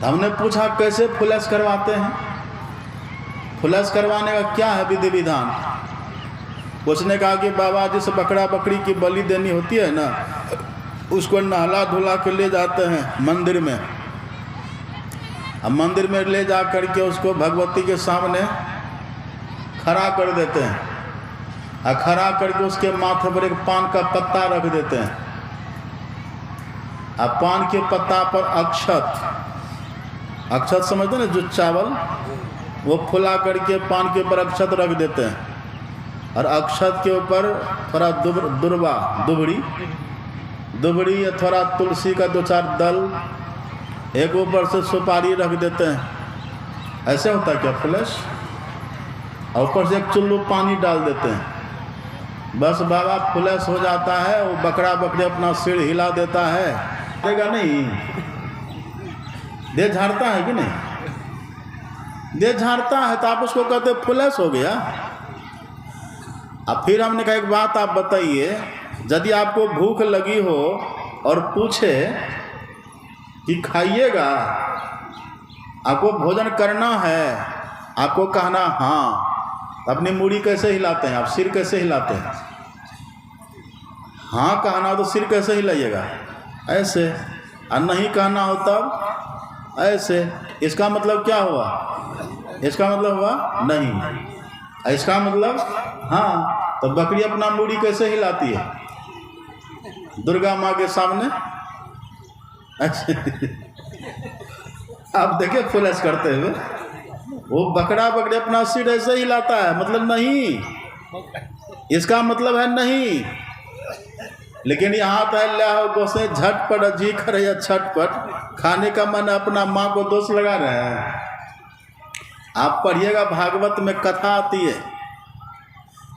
तो हमने पूछा कैसे फ्लैश करवाते हैं, फ्लैश करवाने का क्या है विधि विधान। उसने कहा कि बाबा जिस बकरा बकरी की बलि देनी होती है ना, उसको नहला धुला के ले जाते हैं मंदिर में। अब मंदिर में ले जा करके उसको भगवती के सामने खड़ा कर देते हैं, और खड़ा करके उसके माथे पर एक पान का पत्ता रख देते हैं। अब पान के पत्ता पर अक्षत समझते ना, जो चावल वो फुला करके पान के ऊपर अक्षत रख देते हैं, और अक्षत के ऊपर थोड़ा दुबड़ी या थोड़ा तुलसी का 2-4 दल, एक ऊपर से सुपारी रख देते हैं। ऐसे होता है क्या फ्लैश? और ऊपर से एक चुल्लू पानी डाल देते हैं, बस बाबा फ्लैश हो जाता है। वो बकरा बकरी अपना सिर हिला देता है, देगा नहीं, दे झाड़ता है कि नहीं, दे झाड़ता है, तो आप उसको कहते फ्लैश हो गया। अब फिर हमने कहा एक बात आप बताइए, यदि आपको भूख लगी हो और पूछे कि खाइएगा, आपको भोजन करना है, आपको कहना हाँ, तो अपनी मूड़ी कैसे हिलाते हैं आप, सिर कैसे हिलाते हैं? हाँ कहना हो तो सिर कैसे हिलाइएगा? ऐसे। और नहीं कहना हो तब ऐसे। इसका मतलब क्या हुआ? इसका मतलब हुआ नहीं, इसका मतलब हाँ। तो बकरी अपना मूड़ी कैसे हिलाती है दुर्गा माँ के सामने? आप देखिए फ्लैश करते हुए, वो बकरा बकरी अपना सिर ऐसे हिलाता है, मतलब नहीं, इसका मतलब है नहीं। लेकिन यहाँ तो गोसे झटपट जी करे या छटपट खाने का मन, अपना माँ को दोष लगा रहे हैं। आप पढ़िएगा, भागवत में कथा आती है।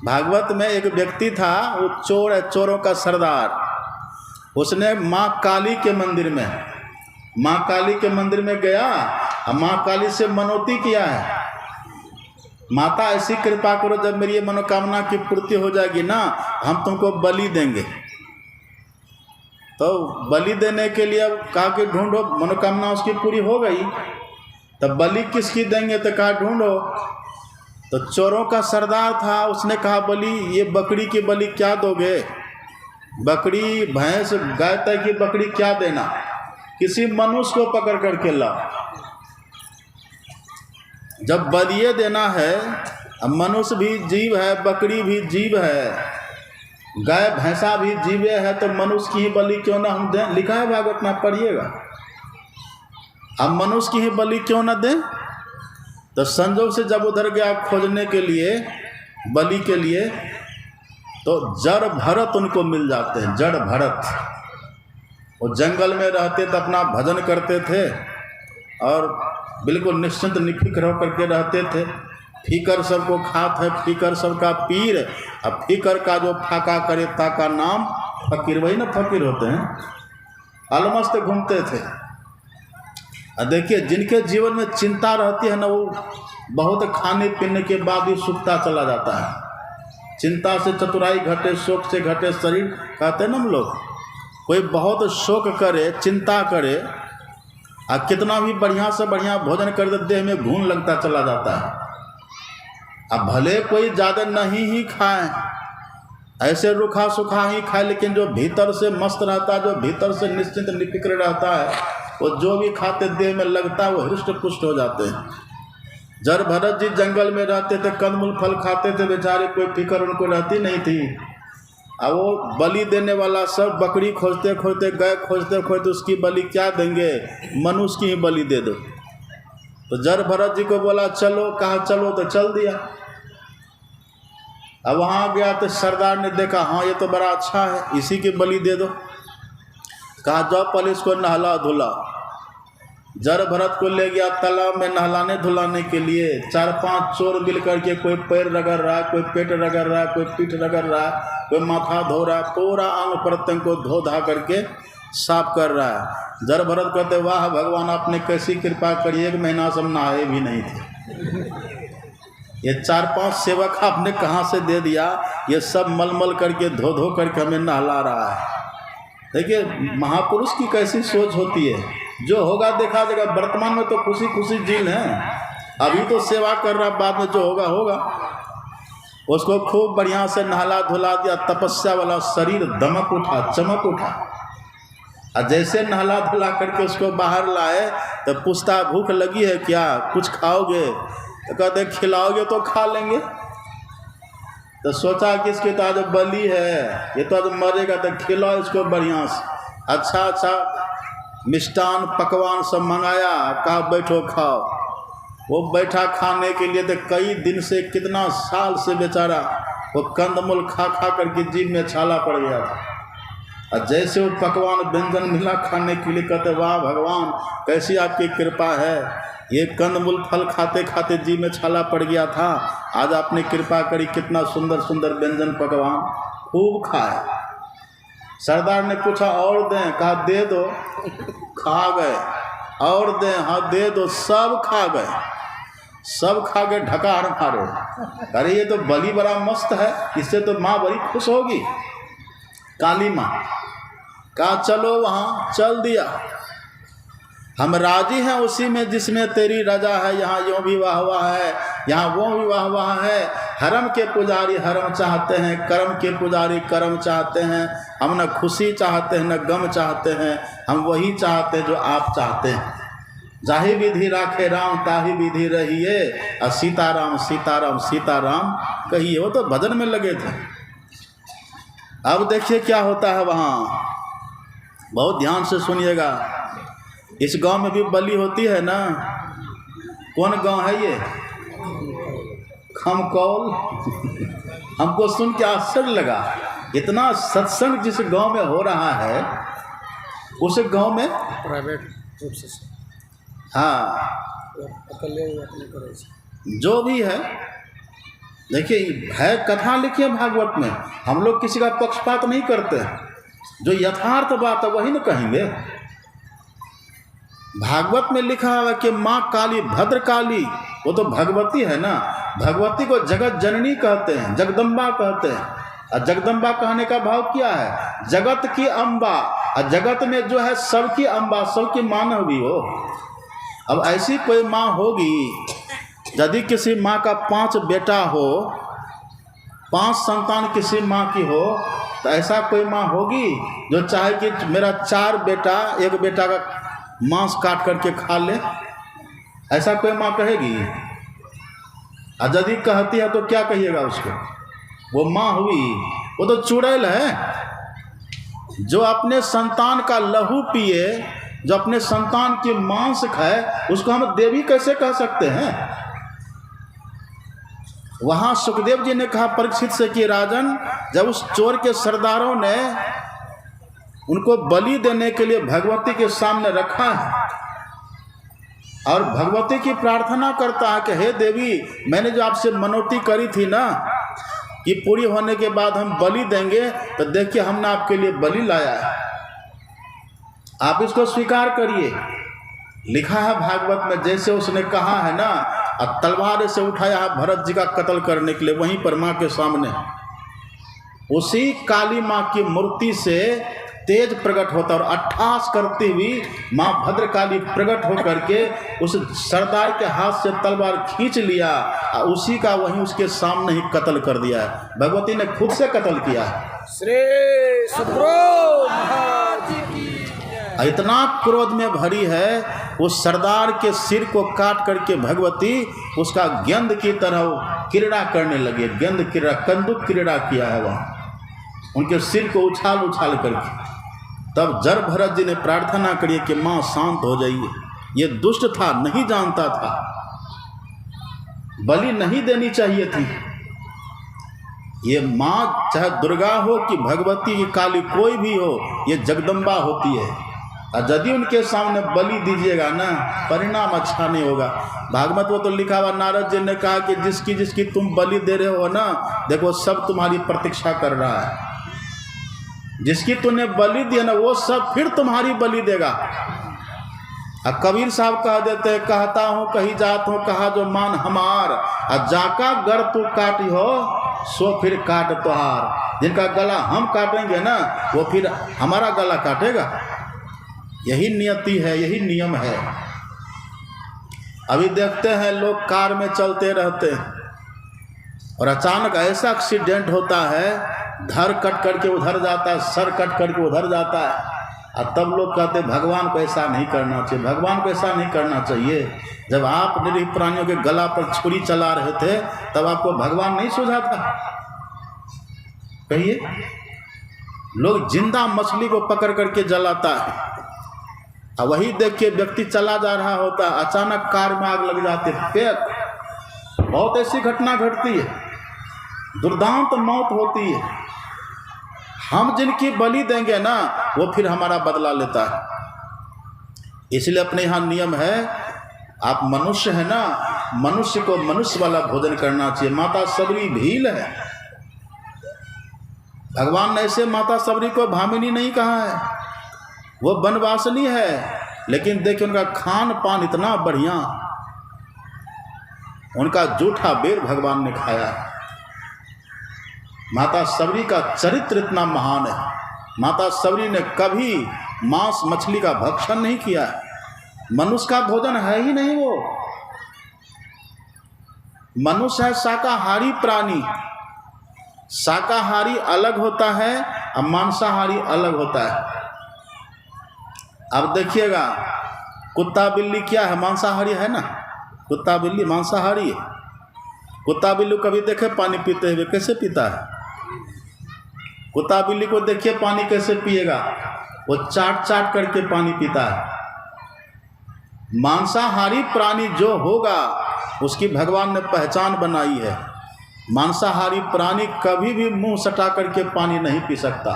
भागवत में एक व्यक्ति था, वो चोर है, चोरों का सरदार। उसने माँ काली के मंदिर में गया और माँ काली से मनौती किया है, माता ऐसी कृपा करो, जब मेरी ये मनोकामना की पूर्ति हो जाएगी ना, हम तुमको बलि देंगे। तो बलि देने के लिए अब कहा कि ढूंढो, मनोकामना उसकी पूरी हो गई, तब बलि किसकी देंगे? तो कहा ढूंढो। तो चोरों का सरदार था, उसने कहा बलि, ये बकरी की बलि क्या दोगे? बकरी, भैंस, गाय तक की बकरी क्या देना? किसी मनुष्य को पकड़ करके ला। जब बलिए देना है, अब मनुष्य भी जीव है, बकरी भी जीव है, गाय भैंसा भी जीवे है, तो मनुष्य की ही बलि क्यों ना हम दें? लिखा है भागवत में, पढ़िएगा। अब मनुष्य की ही बलि क्यों ना दें? तो संजोग से जब उधर गया खोजने के लिए, बलि के लिए, तो जड़ भरत उनको मिल जाते हैं। जड़ भरत वो जंगल में रहते थे, अपना भजन करते थे और बिल्कुल निश्चिंत निफिक्र होकर के रहते थे। फीकर सबको खात है, फीकर सबका पीर। अब फीकर का जो फाका करे ताका नाम फकीर, वही ना फकीर होते हैं, अलमस्त घूमते थे। और देखिए, जिनके जीवन में चिंता रहती है ना, वो बहुत खाने पीने के बाद भी सूखता चला जाता है। चिंता से चतुराई घटे, शोक से घटे शरीर, कहते हैं ना हम लोग। कोई बहुत शोक करे, चिंता करे, और कितना भी बढ़िया से बढ़िया भोजन कर दे, देह में घून लगता चला जाता है। अब भले कोई ज़्यादा नहीं ही खाए, ऐसे रूखा सूखा ही खाए, लेकिन जो भीतर से मस्त रहता है, जो भीतर से निश्चिंत निफिक्र रहता है, वो जो भी खाते देह में लगता है, वो हृष्ट पुष्ट हो जाते हैं। जड़ भरत जी जंगल में रहते थे, कंदमूल फल खाते थे, बेचारे कोई फिक्र उनको रहती नहीं थी। अब वो बलि देने वाला सब बकरी खोजते खोजते, गाय खोजते खोजते, उसकी बलि क्या देंगे? मनुष्य की ही बलि दे दो। तो जड़ भरत जी को बोला चलो, कहा चलो, तो चल दिया। अब वहाँ गया तो सरदार ने देखा, हाँ ये तो बड़ा अच्छा है, इसी की बलि दे दो। कहा जाओ पहले इसको नहला धुला। जड़ भरत को ले गया तालाब में नहलाने धुलाने के लिए। 4-5 चोर मिल करके, कोई पैर रगड़ रहा है, कोई पेट रगड़ रहा है, कोई पीठ रगड़ रहा है, कोई माथा धो रहा है, पूरा अंग प्रत्यंग को धो धा करके साफ कर रहा है। जड़ भरत कहते वाह भगवान, आपने कैसी कृपा करी, 1 महीना से हम नहाए भी नहीं थे। ये 4-5 सेवक आपने कहाँ से दे दिया? ये सब मलमल करके धो धो करके हमें नहला रहा है। देखिए महापुरुष की कैसी सोच होती है। जो होगा देखा जाएगा। वर्तमान में तो खुशी खुशी जील है, अभी तो सेवा कर रहा, बाद में जो होगा होगा। उसको खूब बढ़िया से नहला धुला दिया, तपस्या वाला शरीर दमक उठा, चमक उठा। और जैसे नहला धुला करके उसको बाहर लाए तो पूछता भूख लगी है क्या, कुछ खाओगे? तो कहते खिलाओगे तो खा लेंगे। तो सोचा कि इसकी तो आज बलि है, ये तो आज मरेगा, तो खिलाओ इसको बढ़िया से। अच्छा अच्छा मिष्टान पकवान सब मंगाया, कहा बैठो खाओ। वो बैठा खाने के लिए, तो कई दिन से, कितना साल से बेचारा वो कंदमूल खा खा करके जीभ में छाला पड़ गया था। और जैसे वो पकवान व्यंजन मिला खाने के लिए, कहते वाह भगवान कैसी आपकी कृपा है, ये कंदमूल फल खाते खाते जीभ में छाला पड़ गया था, आज आपने कृपा करी, कितना सुंदर सुंदर व्यंजन पकवान खूब खाए। सरदार ने पूछा और दें? कहा दे दो। खा गए। और दें? हाँ दे दो। सब खा गए, सब खा के ढकार मारे। अरे ये तो बलि बड़ा मस्त है, इससे तो माँ बड़ी खुश होगी। काली माँ कहा चलो वहाँ, चल दिया। हम राजी हैं उसी में जिसमें तेरी रजा है। यहाँ यूँ विवाह हुआ है, यहाँ वो विवाह हुआ है। हरम के पुजारी हरम चाहते हैं, कर्म के पुजारी कर्म चाहते हैं। हम न खुशी चाहते हैं न गम चाहते हैं, हम वही चाहते हैं जो आप चाहते हैं। जाहि विधि राखे राम ताहि विधि रहिए, और सीताराम सीताराम सीताराम कहिए। वो तो भजन में लगे थे। अब देखिए क्या होता है वहाँ, बहुत ध्यान से सुनिएगा। इस गांव में भी बलि होती है ना। कौन गांव है ये? खमकौल। हमको सुन के आश्चर्य लगा, इतना सत्संग जिस गांव में हो रहा है, उस गांव में प्राइवेट रूप से, हाँ जो भी है, देखिए है कथा लिखी है भागवत में। हम लोग किसी का पक्षपात नहीं करते हैं, जो यथार्थ बात है वही न कहेंगे। भागवत में लिखा है कि माँ काली भद्र काली, वो तो भगवती है ना। भगवती को जगत जननी कहते हैं, जगदम्बा कहते हैं। और जगदम्बा कहने का भाव क्या है? जगत की अम्बा। और जगत में जो है सबकी अम्बा, सबकी माँ न हुई हो। अब ऐसी कोई माँ होगी, यदि किसी माँ का 5 बेटा हो, 5 संतान किसी माँ की हो, तो ऐसा कोई माँ होगी जो चाहे कि मेरा 4 बेटा एक बेटा का मांस काट करके खा ले? ऐसा कोई माँ कहेगी? और यदि कहती है तो क्या कहिएगा उसको? वो माँ हुई, वो तो चुड़ैल है। जो अपने संतान का लहू पिए, जो अपने संतान की मांस खाए, उसको हम देवी कैसे कह सकते हैं? वहाँ सुखदेव जी ने कहा परीक्षित से कि राजन, जब उस चोर के सरदारों ने उनको बलि देने के लिए भगवती के सामने रखा है, और भगवती की प्रार्थना करता है कि हे देवी, मैंने जो आपसे मनौती करी थी ना कि पूरी होने के बाद हम बलि देंगे, तो देखिए हमने आपके लिए बलि लाया है, आप इसको स्वीकार करिए। लिखा है भागवत में, जैसे उसने कहा है ना, और तलवार से उठाया है भरत जी का कत्ल करने के लिए, वहीं पर माँ के सामने उसी काली माँ की मूर्ति से तेज प्रकट होता, और अट्ठास करती हुई माँ भद्रकाली प्रकट होकर के उस सरदार के हाथ से तलवार खींच लिया, और उसी का वहीं उसके सामने ही कत्ल कर दिया है। भगवती ने खुद से कत्ल किया है। श्री सद्गुरु महाराज की इतना क्रोध में भरी है, उस सरदार के सिर को काट करके भगवती उसका गेंद की तरह क्रीड़ा करने लगे। गेंद क्रीड़ा, कंदुक क्रीड़ा किया है वहाँ, उनके सिर को उछाल उछाल करके। तब जर भरत जी ने प्रार्थना करी कि माँ शांत हो जाइए, ये दुष्ट था, नहीं जानता था, बलि नहीं देनी चाहिए थी। ये माँ चाहे दुर्गा हो कि भगवती की काली कोई भी हो, ये जगदम्बा होती है। और यदि उनके सामने बलि दीजिएगा ना, परिणाम अच्छा नहीं होगा। भागवत वो तो लिखा हुआ, नारद जी ने कहा कि जिसकी जिसकी तुम बलि दे रहे हो ना, देखो सब तुम्हारी प्रतीक्षा कर रहा है। जिसकी तूने बलि दी है ना, वो सब फिर तुम्हारी बलि देगा। अब कबीर साहब कह देते हैं, कहता हूँ कही जात हूँ, कहा जो मान हमार, और जाका गर तू काटी हो सो फिर काट तुहार। जिनका गला हम काटेंगे ना, वो फिर हमारा गला काटेगा। यही नियति है, यही नियम है। अभी देखते हैं लोग कार में चलते रहते हैं और अचानक ऐसा एक्सीडेंट होता है, धड़ कट करके उधर जाता है, सर कट करके उधर जाता है, और तब लोग कहते हैं भगवान को ऐसा नहीं करना चाहिए, भगवान को ऐसा नहीं करना चाहिए। जब आप निरीह प्राणियों के गला पर छुरी चला रहे थे तब आपको भगवान नहीं सूझा था? कहिए। लोग जिंदा मछली को पकड़ करके जलाता है, और वही देख के व्यक्ति चला जा रहा होता, अचानक कार में आग लग जाती है, फेंक। बहुत ऐसी घटना घटती है, दुर्दांत मौत होती है। हम जिनकी बलि देंगे ना, वो फिर हमारा बदला लेता है। इसलिए अपने यहाँ नियम है, आप मनुष्य है ना, मनुष्य को मनुष्य वाला भोजन करना चाहिए। माता सबरी भील है, भगवान ने ऐसे माता सबरी को भामिनी नहीं कहा है, वो बनवासनी है, लेकिन देखिए उनका खान पान इतना बढ़िया, उनका जूठा बेर भगवान ने खाया। माता सबरी का चरित्र इतना महान है, माता सबरी ने कभी मांस मछली का भक्षण नहीं किया, मनुष्य का भोजन है ही नहीं वो। मनुष्य है शाकाहारी प्राणी, शाकाहारी अलग होता है और मांसाहारी अलग होता है। अब देखिएगा, कुत्ता बिल्ली क्या है? मांसाहारी है ना, कुत्ता बिल्ली मांसाहारी है। कुत्ता बिल्ली कभी देखे पानी पीते हुए? कैसे पीता है? कुत्ता बिल्ली को देखिए पानी कैसे पिएगा, वो चाट चाट करके पानी पीता है। मांसाहारी प्राणी जो होगा उसकी भगवान ने पहचान बनाई है। मांसाहारी प्राणी कभी भी मुंह सटा करके पानी नहीं पी सकता,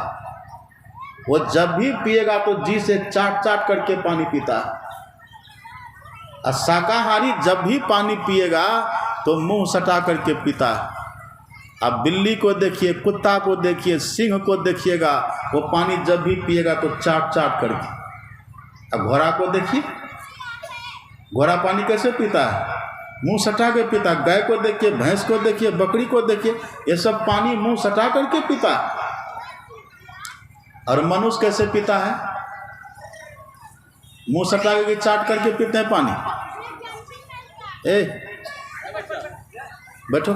वो जब भी पिएगा तो जी से चाट चाट करके पानी पीता है। और शाकाहारी जब भी पानी पिएगा तो मुंह सटा करके पीता है। अब बिल्ली को देखिए, कुत्ता को देखिए, सिंह को देखिएगा, वो पानी जब भी पिएगा तो चाट चाट करके। अब घोड़ा को देखिए, घोड़ा पानी कैसे पीता है? मुंह सटा के पीता। गाय को देखिए, भैंस को देखिए, बकरी को देखिए, ये सब पानी मुंह सटा करके पीता है। और मनुष्य कैसे पीता है? मुंह सटा के चाट करके पीते हैं पानी। ए बैठो,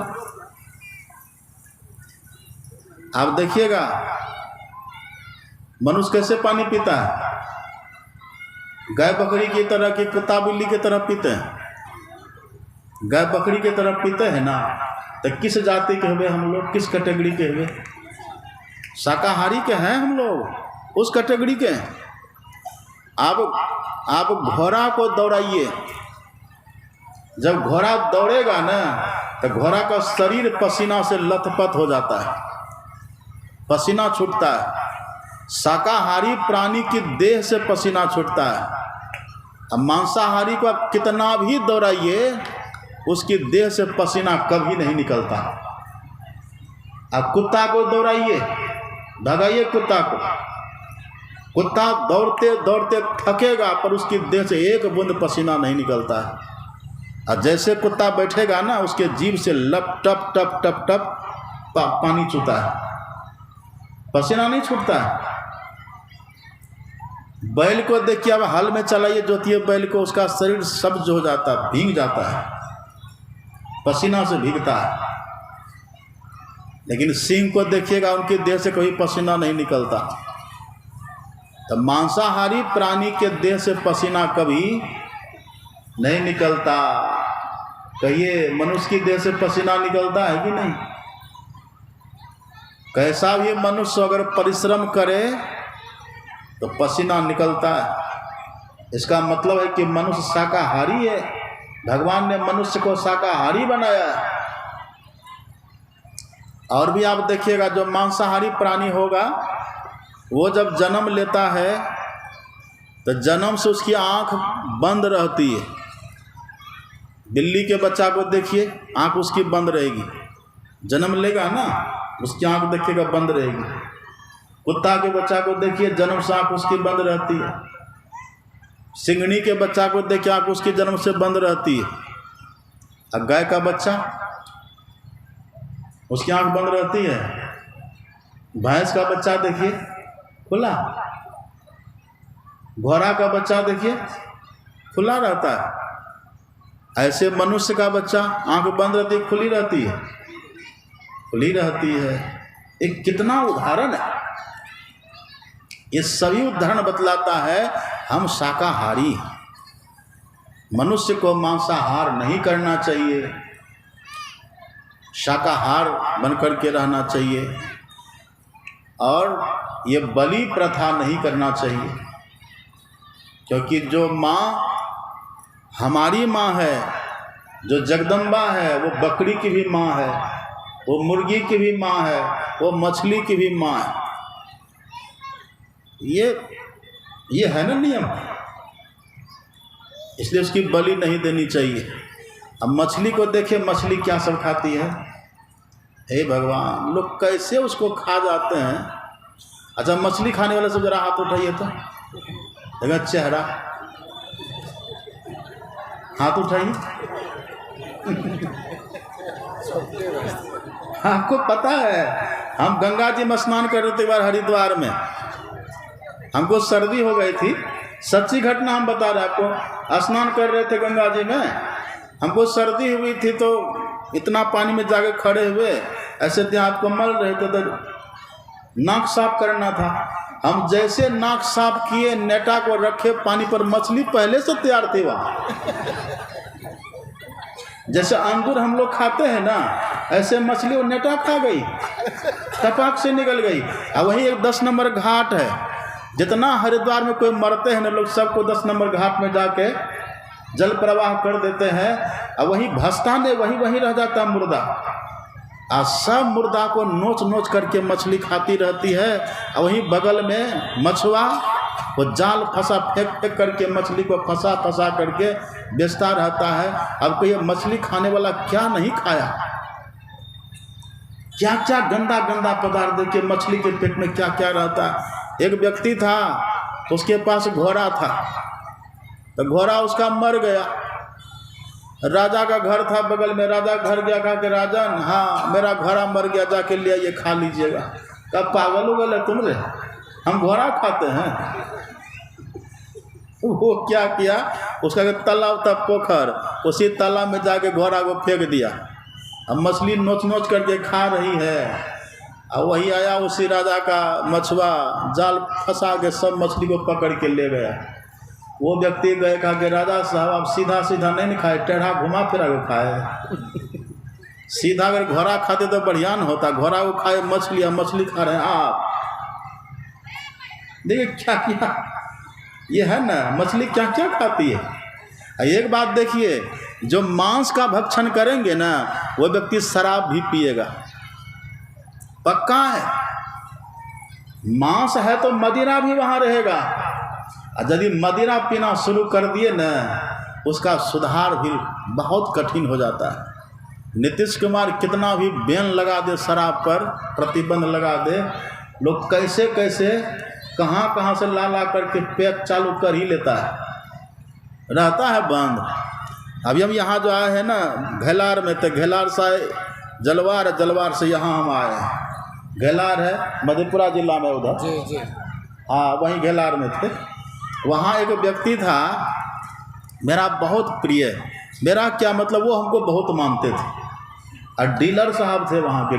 आप देखिएगा मनुष्य कैसे पानी पीता है। गाय बकरी की तरह कि कुत्ता बिल्ली की तरह पीते हैं? गाय बकरी की तरह पीते हैं ना, तो किस जाति के हुए हम लोग? किस कैटेगरी के हुए? शाकाहारी के हैं हम लोग, उस कैटेगरी के हैं। आप घोड़ा को दौड़ाइए, जब घोड़ा दौड़ेगा ना तो घोड़ा का शरीर पसीना से लथपथ हो जाता है, पसीना छूटता है। शाकाहारी प्राणी की देह से पसीना छूटता है। अब मांसाहारी को आप कितना भी दौड़ाइए, उसकी देह से पसीना कभी नहीं निकलता। अब कुत्ता को दौड़ाइए, भगाइए कुत्ता को, कुत्ता दौड़ते दौड़ते थकेगा पर उसकी देह से एक बूंद पसीना नहीं निकलता है। और जैसे कुत्ता बैठेगा ना, उसके जीभ से लप टप टप टप टप पानी चूता है, पसीना नहीं छूटता है। बैल को देखिए, अब हल में चलाइए जोतिए बैल को, उसका शरीर सब्ज हो जाता है, भीग जाता है, पसीना से भीगता है। लेकिन सिंह को देखिएगा, उनकी देह से कभी पसीना नहीं निकलता। तो मांसाहारी प्राणी के देह से पसीना कभी नहीं निकलता। कहिए, मनुष्य की देह से पसीना निकलता है कि नहीं? कैसा भी मनुष्य अगर परिश्रम करे तो पसीना निकलता है। इसका मतलब है कि मनुष्य शाकाहारी है। भगवान ने मनुष्य को शाकाहारी बनाया है। और भी आप देखिएगा, जो मांसाहारी प्राणी होगा वो जब जन्म लेता है तो जन्म से उसकी आंख बंद रहती है। बिल्ली के बच्चा को देखिए, आंख उसकी बंद रहेगी, जन्म लेगा ना उसकी आंख देखिएगा बंद रहेगी। कुत्ता के बच्चा को देखिए, जन्म से आंख उसकी बंद रहती है। सिंघनी के बच्चा को देखिए, आंख उसकी जन्म से बंद रहती है। और गाय का बच्चा, उसकी आंख बंद रहती है। भैंस का बच्चा देखिए खुला, घोड़ा का बच्चा देखिए खुला रहता है, ऐसे मनुष्य का बच्चा आंख बंद रहती है, खुली रहती है, खुली रहती है। एक कितना उदाहरण है, ये सभी उदाहरण बतलाता है हम शाकाहारी हैं। मनुष्य को मांसाहार नहीं करना चाहिए, शाकाहार बनकर के रहना चाहिए, और ये बलि प्रथा नहीं करना चाहिए, क्योंकि जो माँ हमारी माँ है, जो जगदम्बा है, वो बकरी की भी माँ है, वो मुर्गी की भी माँ है, वो मछली की भी माँ है। ये है ना नियम, इसलिए उसकी बलि नहीं देनी चाहिए। अब मछली को देखे, मछली क्या सब खाती है, हे भगवान, लोग कैसे उसको खा जाते हैं। अच्छा, मछली खाने वाले सब जरा हाथ उठाइए तो देखा चेहरा, हाथ उठाइए। आपको पता है, हम गंगा जी में स्नान कर रहे थे एक बार हरिद्वार में, हमको सर्दी हो गई थी, सच्ची घटना हम बता रहे आपको। स्नान कर रहे थे गंगा जी में, हमको सर्दी हुई थी, तो इतना पानी में जाके खड़े हुए, ऐसे हाथ को मल रहे थे, तो नाक साफ करना था। हम जैसे नाक साफ किए, नेटा को रखे पानी पर, मछली पहले से तैयार थी वहाँ। जैसे अंगूर हम लोग खाते हैं ना, ऐसे मछली वो नेटा खा गई, टपक से निकल गई। और वही एक 10 नंबर घाट है, जितना हरिद्वार में कोई मरते हैं ना लोग, सबको 10 नंबर घाट में जाके जल प्रवाह कर देते हैं, और वही भस्ता ने वही रह जाता मुर्दा, और सब मुर्दा को नोच नोच करके मछली खाती रहती है। और वहीं बगल में मछुआ वो जाल फेंक करके मछली को फंसा करके बेचता रहता है। अब कहिए मछली खाने वाला क्या नहीं खाया, क्या क्या गंदा गंदा पदार्थ देखिए मछली के पेट में क्या क्या रहता है। एक व्यक्ति था, उसके पास घोड़ा था, तो घोड़ा उसका मर गया। राजा का घर था बगल में, राजा घर गया, कहा कि राजन, हाँ मेरा घोड़ा मर गया, जाके ले आइए खा लीजिएगा। कब पागल हो गए तुम रे, हम घोड़ा खाते हैं। वो क्या किया, उसका तालाब था पोखर, उसी तालाब में जाके घोड़ा को फेंक दिया। अब मछली नोच नोच करके खा रही है, और वही आया उसी राजा का मछुआ, जाल फंसा के सब मछली को पकड़ के ले गया। वो व्यक्ति गए, कहा कि राजा साहब आप सीधा सीधा नहीं खाए, टेढ़ा घुमा फिरा के खाए। सीधा अगर घोड़ा खाते तो बढ़िया न होता, घोड़ा को खाए मछली, मछली खा रहे हैं आप। देखिए क्या क्या ये है ना, मछली क्या क्या खाती है। एक बात देखिए, जो मांस का भक्षण करेंगे ना, वो व्यक्ति शराब भी पिएगा, पक्का है। मांस है तो मदिरा भी वहाँ रहेगा, और यदि मदिरा पीना शुरू कर दिए ना, उसका सुधार भी बहुत कठिन हो जाता है। नीतीश कुमार कितना भी बैन लगा दे, शराब पर प्रतिबंध लगा दे, लोग कैसे कैसे कहाँ कहाँ से ला करके पैक चालू कर ही लेता है, रहता है बंद। अभी हम यहाँ जो आए हैं ना घेलार में, तो घेलार से जलवार से यहाँ हम आए हैं। घेलार है मधेपुरा जिला में उधर, जी। हाँ वहीं घेलार में थे। वहाँ एक व्यक्ति था मेरा बहुत प्रिय, मेरा क्या मतलब, वो हमको बहुत मानते थे, और डीलर साहब थे वहाँ के,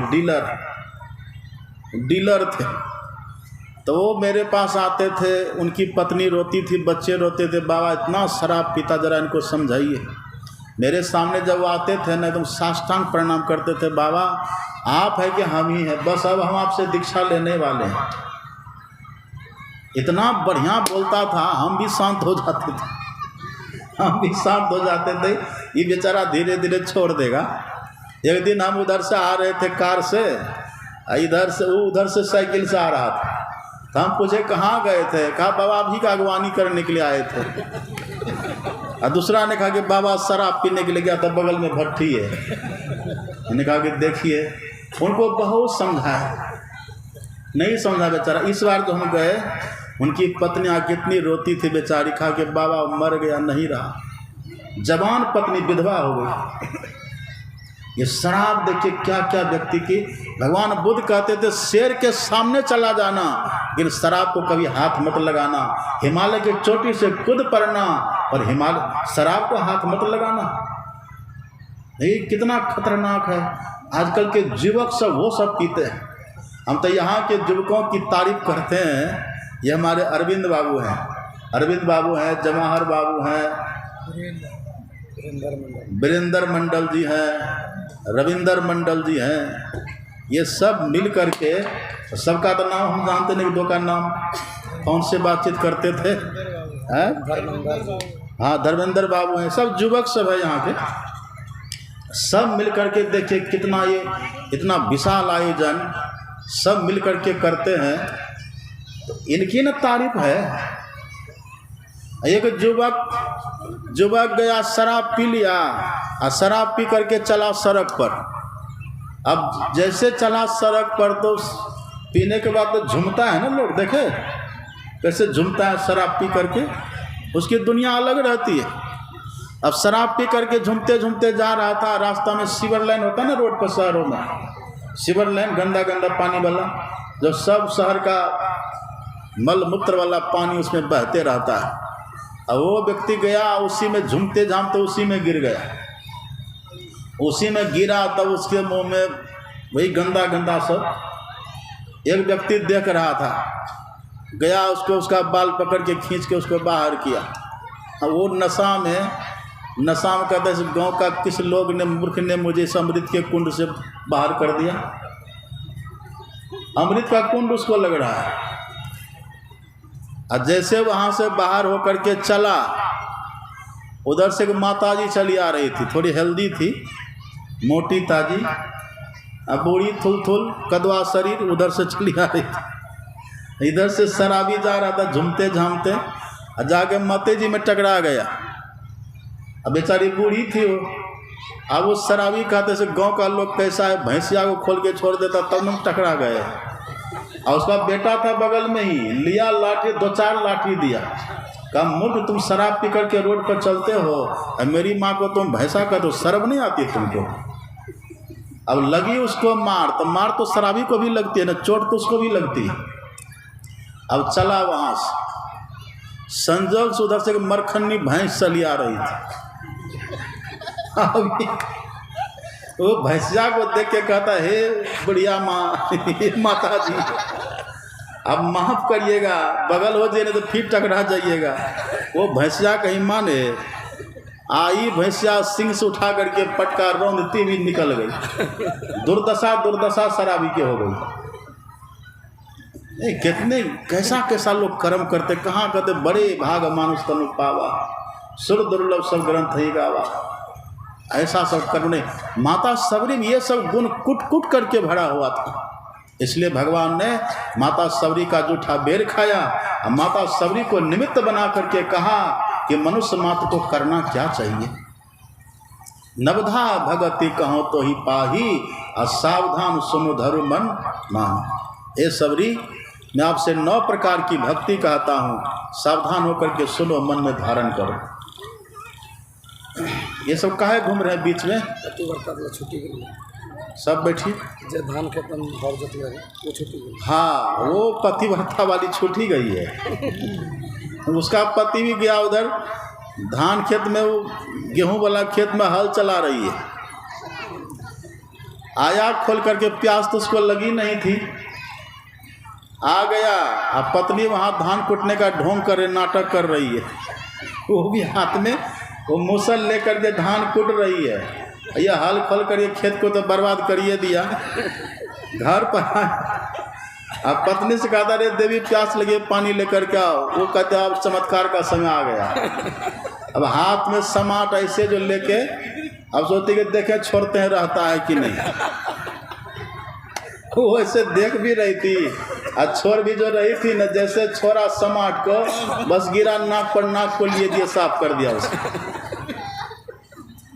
डीलर थे। तो वो मेरे पास आते थे, उनकी पत्नी रोती थी, बच्चे रोते थे, बाबा इतना शराब पीता, जरा इनको समझाइए। मेरे सामने जब वो आते थे ना, एकदम साष्टांग प्रणाम करते थे, बाबा आप है कि हम ही हैं, बस अब हम आपसे दीक्षा लेने वाले हैं। इतना बढ़िया बोलता था, हम भी शांत हो जाते थे, ये बेचारा धीरे धीरे छोड़ देगा। एक दिन हम उधर से आ रहे थे कार से, इधर से वो उधर से साइकिल से आ रहा था, तो हम पूछे कहाँ गए थे, कहा बाबा आप ही का अगवानी करने के लिए आए थे। और दूसरा ने कहा कि बाबा शराब पीने के लिए गया था, बगल में भट्ठी है। मैंने कहा कि देखिए, उनको बहुत समझाया, नहीं समझा बेचारा। इस बार तो हम गए, उनकी पत्नियाँ कितनी रोती थी बेचारी, कहा कि बाबा मर गया, नहीं रहा। जवान पत्नी विधवा हो गई, ये शराब देखिए क्या क्या व्यक्ति की। भगवान बुद्ध कहते थे शेर के सामने चला जाना, लेकिन शराब को कभी हाथ मत लगाना। हिमालय की चोटी से कूद पड़ना और हिमालय शराब को हाथ मत लगाना। ये कितना खतरनाक है। आजकल के युवक सब वो सब पीते हैं। हम तो यहाँ के युवकों की तारीफ करते हैं। ये हमारे अरविंद बाबू हैं, अरविंद बाबू हैं, जवाहर बाबू हैं, वीरेंद्र मंडल जी हैं, रविंदर मंडल जी हैं। ये सब मिल करके, सबका तो नाम हम जानते नहीं, दो का नाम कौन से बातचीत करते थे हैं? हाँ, धर्मेंद्र बाबू हैं। सब युवक सब है यहाँ के, सब मिल करके देखिए कितना ये इतना विशाल आयोजन सब मिल करके करते हैं। तो इनकी न तारीफ है। एक युवक गया शराब पी लिया और शराब पी करके चला सड़क पर। अब जैसे चला सड़क पर तो पीने के बाद तो झूमता है ना, लोग देखे कैसे झूमता है शराब पी करके, उसकी दुनिया अलग रहती है। अब शराब पी करके झूमते झूमते जा रहा था, रास्ता में सीवर लाइन होता है ना रोड पर, शहरों में सीवर लाइन गंदा गंदा पानी वाला, जो सब शहर का मल मूत्र वाला पानी उसमें बहते रहता है। अब वो व्यक्ति गया, उसी में झूमते झामते उसी में गिर गया। उसी में गिरा तब उसके मुंह में वही गंदा गंदा सब। एक व्यक्ति देख रहा था, गया उसको उसका बाल पकड़ के खींच के उसको बाहर किया। अब वो नशा में कहते हैं गांव का किस लोग ने, मूर्ख ने मुझे इस अमृत के कुंड से बाहर कर दिया। अमृत का कुंड उसको लग रहा है। और जैसे वहाँ से बाहर होकर के चला, उधर से एक माताजी चली आ रही थी, थोड़ी हेल्दी थी, मोटी ताजी, अब बूढ़ी थुल कदवा शरीर, उधर से चली आ रही थी। इधर से शराबी जा रहा था झूमते झामते, और जाके माते जी में टकरा गया। अब बेचारी बूढ़ी थी वो। अब उस शराबी कहते से गांव का लोग कैसा है, भैंसिया को खोल के छोड़ देता, तब हम टकरा गए। और उसका बेटा था बगल में ही, लिया लाठी, 2-4 लाठी दिया, कहा मूर्ख तुम शराब पी करके रोड पर चलते हो, और मेरी माँ को तुम भैंसा का तो शर्म नहीं आती तुमको। अब लगी उसको मार, तो मार तो शराबी को भी लगती है ना, चोट तो उसको भी लगती है। अब चला वहाँ से, संजोग से उधर से मरखन्नी भैंस चली आ रही थी। अब वो भैंसिया को देख के कहता हे बढ़िया माँ, माता जी अब माफ़ करिएगा, बगल हो जाए नहीं तो फिर टकरा जाइएगा। वो भैंसिया कहीं माने, आई भैंसिया सिंह से उठा करके पटका रौंदती भी निकल गई। दुर्दशा शराबी के हो गई। कितने कैसा लोग कर्म करते, कहाँ कहते बड़े भाग मानुष तनु पावा, सुर दुर्लभ सब ग्रंथ ही गावा। ऐसा सब करने माता सबरी में ये सब गुण कुट कुट करके भरा हुआ था। इसलिए भगवान ने माता सबरी का जूठा बेर खाया और माता सबरी को निमित्त बना करके कहा कि मनुष्य मात्र को करना क्या चाहिए। नवधा भगति कहो तो ही पाही, और सावधान सुनो धरु मन मान। ए सबरी, मैं आपसे 9 प्रकार की भक्ति कहता हूँ, सावधान होकर के सुनो, मन में धारण करो। ये सब काहे घूम रहे हैं बीच में? छुट्टी के लिए सब बैठी धान खेत में भर जोत रहे वो छुट्टी गई। हाँ, वो पतिव्रता वाली छुट्टी गई है। उसका पति भी गया उधर धान खेत में, वो गेहूं वाला खेत में हल चला रही है। आया खोल करके, प्यास तो उसको लगी नहीं थी, आ गया। अब पत्नी वहाँ धान कुटने का ढोंग कर नाटक कर रही है, वो भी हाथ में वो मूसल लेकर के धान कुट रही है। यह हल खोल कर खेत को तो बर्बाद करिए दिया। घर पर अब पत्नी से कहता रे देवी प्यास लगे, पानी लेकर के आओ। वो कहते अब चमत्कार का समय आ गया। अब हाथ में समाट ऐसे जो लेके, अब सोचते कि देखे छोड़ते हैं रहता है कि नहीं। वो ऐसे देख भी रही थी और छोड़ भी जो रही थी न, जैसे छोड़ा समाट को, बस गिरा नाक पर, नाक को लिए दिए, साफ कर दिया उसको।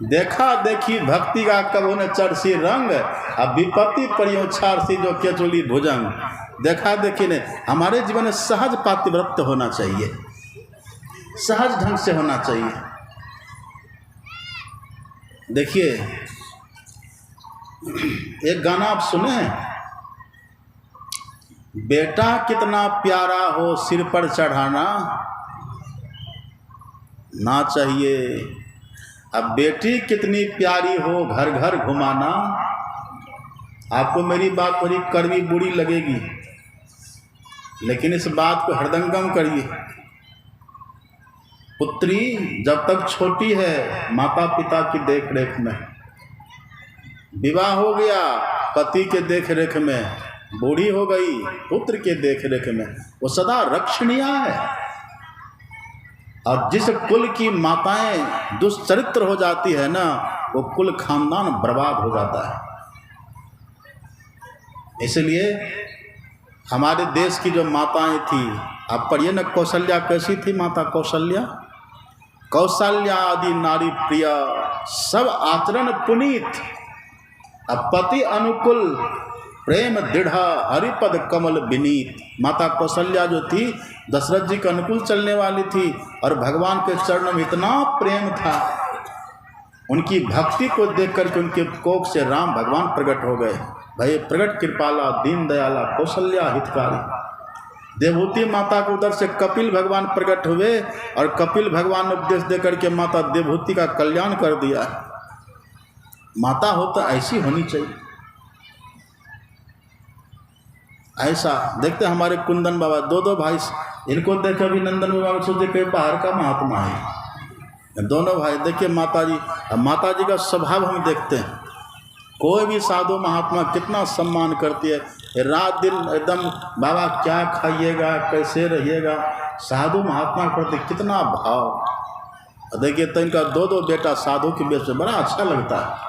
देखा देखी भक्ति का कबो ने चढ़सी रंग, अब विपत्ति परियों छारसी जो केचुली भुजंग। देखा देखी ने, हमारे जीवन में सहज पातिव्रत्य होना चाहिए, सहज ढंग से होना चाहिए। देखिए एक गाना आप सुने हैं, बेटा कितना प्यारा हो सिर पर चढ़ाना ना चाहिए, अब बेटी कितनी प्यारी हो घर घर घुमाना। आपको मेरी बात थोड़ी कड़वी बुरी लगेगी, लेकिन इस बात को हृदयंगम करिए। पुत्री जब तक छोटी है माता पिता की देख रेख में, विवाह हो गया पति के देख रेख में, बूढ़ी हो गई पुत्र के देख रेख में, वो सदा रक्षणीय है। और जिस कुल की माताएं दुष्चरित्र हो जाती है ना, वो कुल खानदान बर्बाद हो जाता है। इसलिए हमारे देश की जो माताएं थी, आप पढ़िए ना, कौशल्या कैसी थी माता कौशल्या, कौशल्या आदि नारी प्रिया सब आचरण पुनीत, अब पति अनुकूल प्रेम दृढ़ हरिपद कमल विनीत। माता कौशल्या जो थी दशरथ जी के अनुकूल चलने वाली थी और भगवान के चरणों में इतना प्रेम था, उनकी भक्ति को देख करके उनके कोख से राम भगवान प्रकट हो गए। भय प्रकट कृपाला दीन दयाला कौशल्या हितकारी। देवहूति माता को उधर से कपिल भगवान प्रकट हुए और कपिल भगवान ने उपदेश देकर के माता देवहूति का कल्याण कर दिया। माता हो तो ऐसी होनी चाहिए। ऐसा देखते हमारे कुंदन बाबा, दो भाई, इनको देख अभिनंदन बाबा सोचे कहीं बाहर का महात्मा है। दोनों भाई देखिए माता जी का स्वभाव हम देखते हैं। कोई भी साधु महात्मा कितना सम्मान करती है, रात दिन एकदम बाबा क्या खाइएगा कैसे रहिएगा, साधु महात्मा करते कितना भाव। देखिए तो इनका दो बेटा साधु के बेच में बड़ा अच्छा लगता है।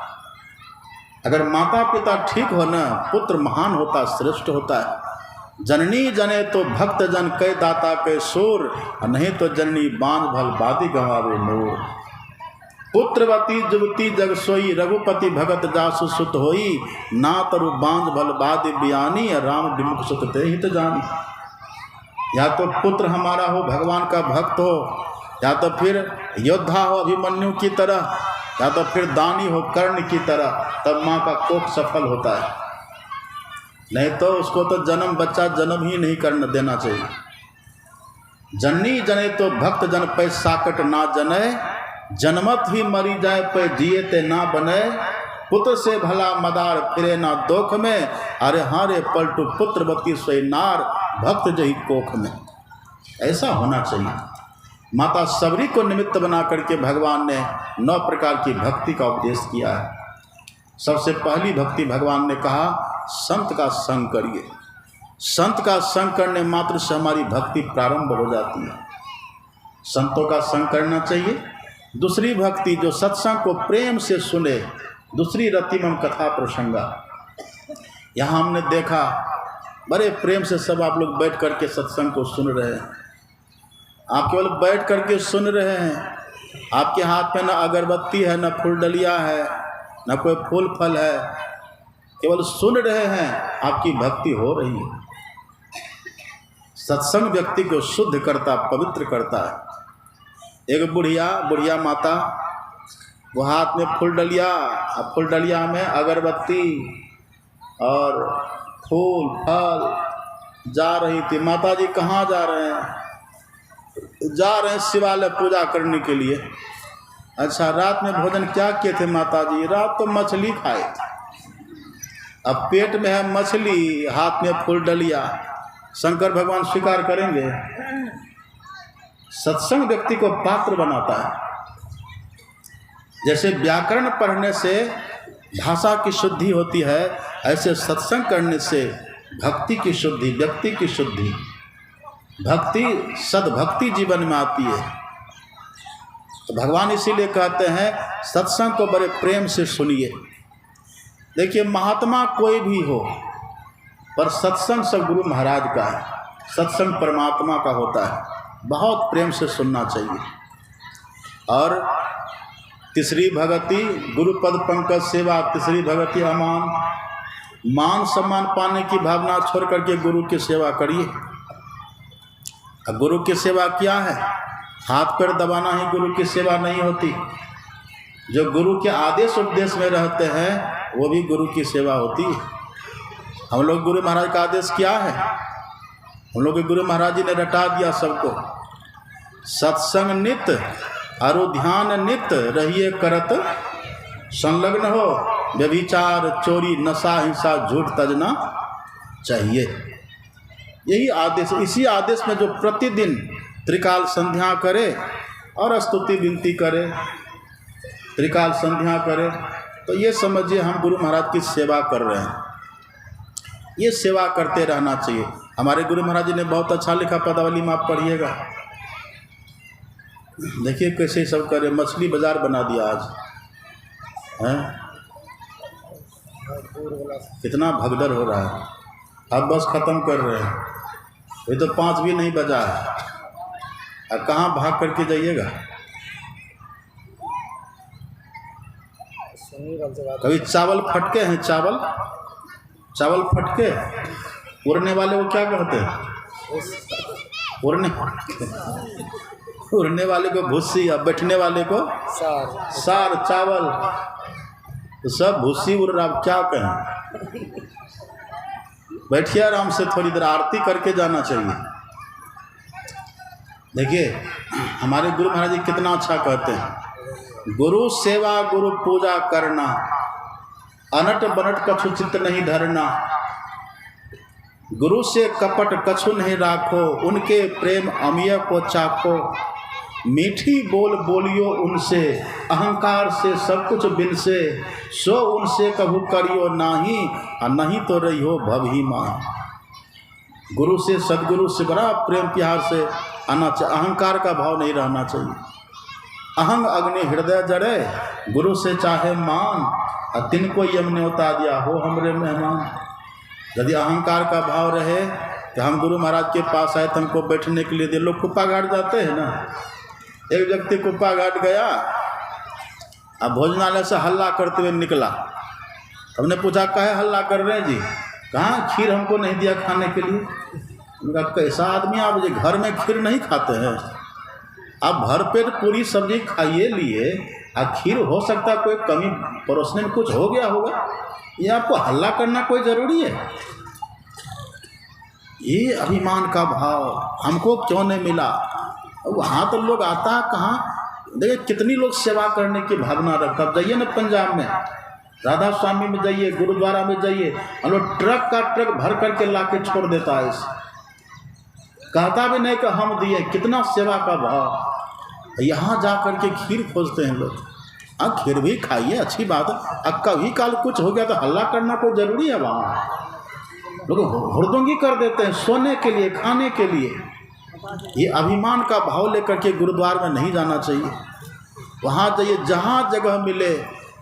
अगर माता पिता ठीक हो ना, पुत्र महान होता श्रेष्ठ होता है। जननी जने तो भक्त जन कै दाता कै शोर, नहीं तो जननी बांझ भल बादी गंवावे नूर। पुत्रवती जुवती जग सोई, रघुपति भगत जासु सुत होई, ना तरु बांझ भल बादी बियानी, राम विमुख सुत ते हित जानी। या तो पुत्र हमारा हो भगवान का भक्त हो, या तो फिर योद्धा हो अभिमन्यु की तरह, या तो फिर दानी हो कर्ण की तरह, तब माँ का कोख सफल होता है। नहीं तो उसको तो बच्चा जन्म ही नहीं करने देना चाहिए। जननी जने तो भक्त जन पै साकट ना जने, जनमत ही मरी जाए पे जिए ते ना बने। पुत्र से भला मदार फिरे ना दोख में, अरे हारे पलटू पुत्रवती सोई नार, भक्त जही कोख में। ऐसा होना चाहिए। माता सबरी को निमित्त बना करके भगवान ने 9 प्रकार की भक्ति का उपदेश किया है। सबसे पहली भक्ति भगवान ने कहा संत का संग करिए। संत का संग करने मात्र से हमारी भक्ति प्रारंभ हो जाती है। संतों का संग करना चाहिए। दूसरी भक्ति जो सत्संग को प्रेम से सुने, दूसरी रतिमम कथा प्रसंगा। यहाँ हमने देखा बड़े प्रेम से सब आप लोग बैठ करके सत्संग को सुन रहे हैं। आप केवल बैठ करके सुन रहे हैं, आपके हाथ में न अगरबत्ती है, न फूलडलिया है, न कोई फूल फल है, केवल सुन रहे हैं, आपकी भक्ति हो रही है। सत्संग व्यक्ति को शुद्ध करता, पवित्र करता है। एक बुढ़िया माता, वो हाथ में फूलडलिया, अब फूलडलिया में अगरबत्ती और फूल फल जा रही थी। माता जी कहाँ जा रहे हैं? जा रहे हैं शिवालय पूजा करने के लिए। अच्छा, रात में भोजन क्या किए थे माता जी? रात तो मछली खाए थे। अब पेट में है मछली, हाथ में फूलडलिया, शंकर भगवान स्वीकार करेंगे? सत्संग व्यक्ति को पात्र बनाता है। जैसे व्याकरण पढ़ने से भाषा की शुद्धि होती है, ऐसे सत्संग करने से भक्ति की शुद्धि, व्यक्ति की शुद्धि, भक्ति सद्भक्ति जीवन में आती है। तो भगवान इसीलिए कहते हैं सत्संग को बड़े प्रेम से सुनिए। देखिए, महात्मा कोई भी हो, पर सत्संग सब गुरु महाराज का है, सत्संग परमात्मा का होता है। बहुत प्रेम से सुनना चाहिए। और तीसरी भगति गुरुपद पंकज सेवा। तीसरी भगति अमान, मान सम्मान पाने की भावना छोड़ करके गुरु की सेवा करिए। अब गुरु की सेवा क्या है? हाथ पैर दबाना ही गुरु की सेवा नहीं होती। जो गुरु के आदेश उपदेश में रहते हैं वो भी गुरु की सेवा होती है। हम लोग गुरु महाराज का आदेश क्या है? हम लोग के गुरु महाराज जी ने रटा दिया सबको, सत्संग नित अरु ध्यान नित रहिए करत, संलग्न हो व्यभिचार चोरी नशा हिंसा झूठ तजना चाहिए। यही आदेश, इसी आदेश में जो प्रतिदिन त्रिकाल संध्या करे और स्तुति विनती करे, त्रिकाल संध्या करे, तो ये समझिए हम गुरु महाराज की सेवा कर रहे हैं। ये सेवा करते रहना चाहिए। हमारे गुरु महाराज जी ने बहुत अच्छा लिखा, पदावली में आप पढ़िएगा, देखिए कैसे सब करे। मछली बाजार बना दिया आज हैं, कितना भगदड़ हो रहा है। अब बस ख़त्म कर रहे हैं, ये तो 5 भी नहीं बजा है, अब कहाँ भाग करके जाइएगा। कभी चावल फटके हैं, चावल फटके, उड़ने वाले को क्या कहते हैं? उड़ने वाले को भूसी, और बैठने वाले को सार। चावल तो सब भूसी उड़ रहा, क्या कहें। बैठिए आराम से, थोड़ी देर आरती करके जाना चाहिए। देखिए हमारे गुरु महाराज जी कितना अच्छा कहते हैं, गुरु सेवा गुरु पूजा करना, अनट बनट कछु चित्त नहीं धरना, गुरु से कपट कछु नहीं राखो, उनके प्रेम अमिय को चाखो, मीठी बोल बोलियो उनसे, अहंकार से सब कुछ बिन से, सो उनसे कभू करियो नाही, और नहीं तो रहियो भवही माही। गुरु से सदगुरु से बड़ा प्रेम प्यार से आना चाहिए, अहंकार का भाव नहीं रहना चाहिए। अहंग अग्नि हृदय जड़े, गुरु से चाहे मान, और तिनको यम न्योता दिया हो हमरे मेहमान। यदि अहंकार का भाव रहे कि हम गुरु महाराज के पास आए तो हमको बैठने के लिए दे, लोग कुप्पा घाट जाते हैं ना। एक व्यक्ति कुप्पा घाट गया, अब भोजनालय से हल्ला करते हुए निकला। हमने पूछा काहे हल्ला कर रहे हैं जी? कहाँ खीर हमको नहीं दिया खाने के लिए। उनका कैसा आदमी आप, जो घर में खीर नहीं खाते हैं, आप भरपेट पूरी सब्जी खाइए लिए, और खीर हो सकता है कोई कमी परोसने में कुछ हो गया होगा, ये आपको हल्ला करना कोई ज़रूरी है? ये अभिमान का भाव, हमको क्यों नहीं मिला। वहाँ तो लोग आता कहाँ, देखिए कितनी लोग सेवा करने की भावना रखता। अब जाइए ना पंजाब में, राधा स्वामी में जाइए, गुरुद्वारा में जाइए, हम लोग ट्रक का ट्रक भर करके ला के छोड़ देता है, कहता भी नहीं कि हम दिए। कितना सेवा का भाव। यहाँ जा कर के खीर खोजते हैं लोग। हाँ खीर भी खाइए, अच्छी बात है। अब कभी काल कुछ हो गया तो हल्ला करना कोई ज़रूरी है? वहाँ लोग हुड़दंगी कर देते हैं सोने के लिए, खाने के लिए। ये अभिमान का भाव लेकर के गुरुद्वार में नहीं जाना चाहिए। वहाँ जाइए, जहाँ जगह मिले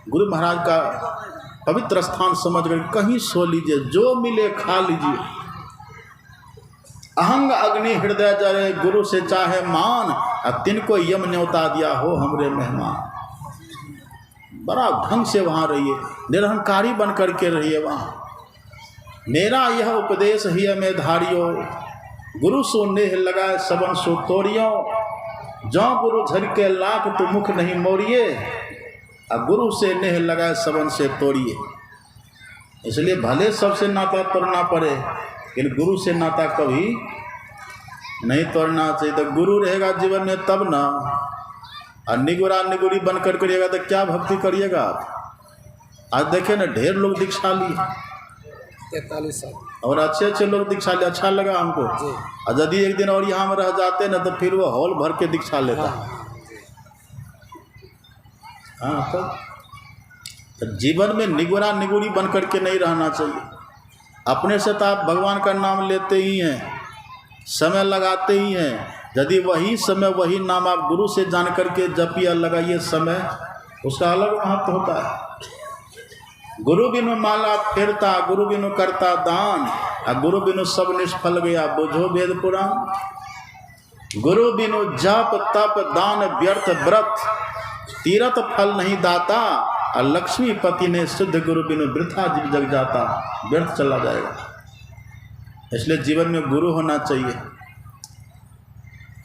गुरु महाराज का पवित्र स्थान समझ कर कहीं सो लीजिए, जो मिले खा लीजिए। अहंग अग्नि हृदय जरे, गुरु से चाहे मान, और तिनको यम न्योता दिया हो हमरे मेहमान। बड़ा ढंग से वहाँ रहिए, निरहंकारी बन कर के रहिए वहाँ। मेरा यह उपदेश ही में धारियो, गुरु सो नेह लगाए सबन सो तोड़ियो, जो गुरु झर के लाख तो मुख नहीं मोड़िए, अब गुरु से नेह लगाए सबन से तोड़िए। इसलिए भले सबसे नाता तोड़ना पड़े, लेकिन गुरु से नाता कभी नहीं तोड़ना चाहिए। तो गुरु रहेगा जीवन में तब ना, और निगुरा निगुरी बन कर करिएगा तो क्या भक्ति करिएगा आप। आज देखे ना ढेर लोग दीक्षा लिए, 43 साल, और अच्छे अच्छे लोग दीक्षा ले, अच्छा लगा हमको। और यदि एक दिन और यहाँ में रह जाते ना तो फिर वो हॉल भर के दीक्षा लेता। हाँ तो जीवन में निगुरा निगुरी बन कर के नहीं रहना चाहिए। अपने से तो आप भगवान का नाम लेते ही हैं, समय लगाते ही हैं। यदि वही समय वही नाम आप गुरु से जान करके जपिया लगाइए समय, उसका अलग महत्व होता है। गुरु बिनु माला फेरता, गुरु बिनु करता दान, और गुरु बिनु सब निष्फल गया बुझो वेद पुराण। गुरु बिनु जप तप दान व्यर्थ व्रत, तीरथ फल नहीं दाता, और लक्ष्मीपति ने शुद्ध गुरु बिनु वृथा जीव जग जाता, व्यर्थ चला जाएगा। इसलिए जीवन में गुरु होना चाहिए।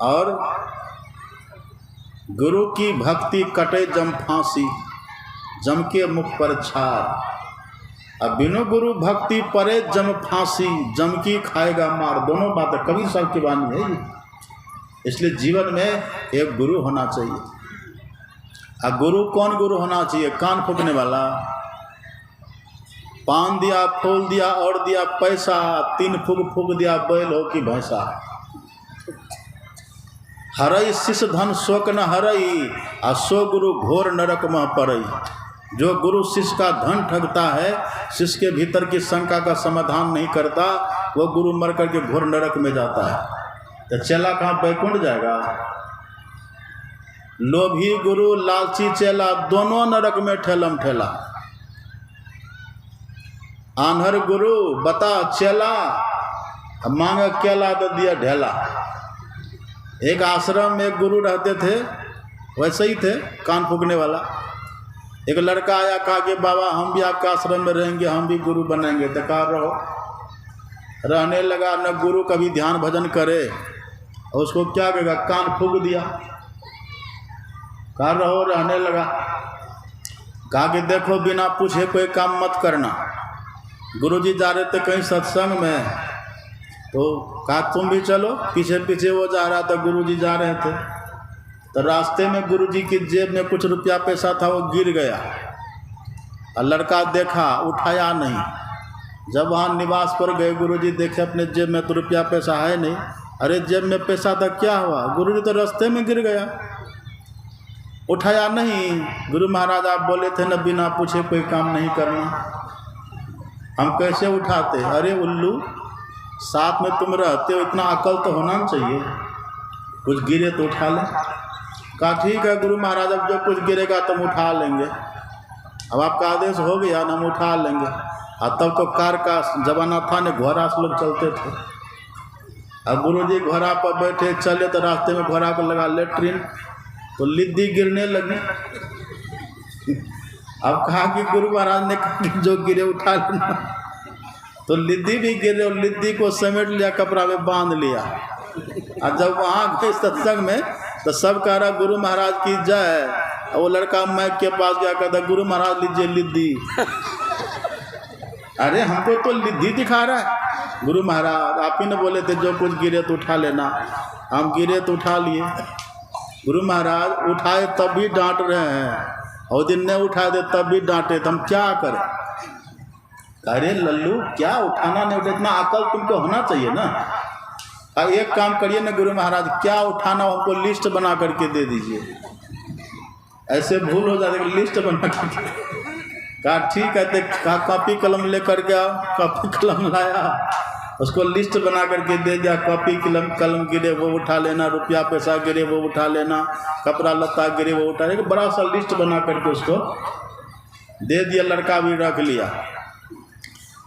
और गुरु की भक्ति कटे जम फांसी, जम के मुख पर छार। अब बिनु गुरु भक्ति परे जम फांसी, जम की खाएगा मार। दोनों बातें कवि साहब की वाणी है ये। इसलिए जीवन में एक गुरु होना चाहिए। अब गुरु कौन गुरु होना चाहिए? कान फूकने वाला, पान दिया, फूल दिया और दिया पैसा, 3 फूक फूक दिया बैल हो कि भैंसा। हरई शिष धन शोक न हरई, आ सो गुरु घोर नरक में पड़ई। जो गुरु शिष्य का धन ठगता है, शिष्य के भीतर की शंका का समाधान नहीं करता, वो गुरु मर करके घोर नरक में जाता है। तो चेला कहाँ बैकुंठ जाएगा? लोभी गुरु लालची चेला, दोनों नरक में ठेलम ठेला। आन्हर गुरु बता चेला, मांगे केला तो दिया ढेला। एक आश्रम में एक गुरु रहते थे, वैसे ही थे, कान फूकने वाला। एक लड़का आया, कहा कि बाबा हम भी आपके आश्रम में रहेंगे, हम भी गुरु बनेंगे। तो कहा रहो। रहने लगा, न गुरु कभी ध्यान भजन करे, और उसको क्या कहेगा, कान फूक दिया। कहा रहो, रहने लगा। कहा कि देखो बिना पूछे कोई काम मत करना। गुरुजी जा रहे थे कहीं सत्संग में, तो कहा तुम भी चलो। पीछे पीछे वो जा रहा था, गुरुजी जा रहे थे। तो रास्ते में गुरुजी की जेब में कुछ रुपया पैसा था, वो गिर गया। और लड़का देखा, उठाया नहीं। जब वहाँ निवास पर गए, गुरुजी देखे अपने जेब में तो रुपया पैसा है नहीं। अरे जेब में पैसा था, क्या हुआ? गुरुजी तो रास्ते में गिर गया, उठाया नहीं। गुरु महाराज आप बोले थे न बिना पूछे कोई काम नहीं करना, हम कैसे उठाते? अरे उल्लू, साथ में तुम रहते हो, इतना अकल तो होना चाहिए, कुछ गिरे तो उठा लें। कहा ठीक है गुरु महाराज, अब जो कुछ गिरेगा तो हम उठा लेंगे। अब आपका आदेश हो गया ना, हम उठा लेंगे। और तब तो कार का जमाना था न, घोड़ा से लोग चलते थे। अब गुरुजी घोड़ा पर बैठे चले, तो रास्ते में घोड़ा को लगा लेट्रिन, तो लिद्दी गिरने लगी। अब कहा कि गुरु महाराज ने कहा कि जो गिरे उठा लेना, तो लिद्दी भी गिरे और लिद्दी को समेट लिया, कपड़ा में बांध लिया। और जब वहाँ गए सत्संग में, तो सब कह रहा गुरु महाराज की जय। और वो लड़का माइक के पास गया, कहता गुरु महाराज लीजिए लिद्दी। अरे हमको तो लिद्दी दिखा रहा है। गुरु महाराज आप ही ने बोले थे जो कुछ गिरे तो उठा लेना, हम गिरे तो उठा लिए। गुरु महाराज उठाए तब भी डांट रहे हैं, और दिन नहीं उठाए थे तब भी डांटे, तो हम क्या करें? अरे लल्लू, क्या उठाना नहीं उठा, इतना अकल तुमको होना चाहिए ना। अब एक काम करिए ना गुरु महाराज, क्या उठाना हो हमको लिस्ट बना करके दे दीजिए। ऐसे भूल हो जाती है, लिस्ट बना करके। कहा ठीक है, तो कहा कॉपी कलम लेकर के आओ। कॉपी कलम लाया, उसको लिस्ट बना करके दे दिया। कॉपी कलम गिरे वो उठा लेना, रुपया पैसा गिरे वो उठा लेना, कपड़ा लत्ता गिरे वो उठा लेना। बड़ा सा लिस्ट बना करके उसको दे दिया, लड़का भी रख लिया।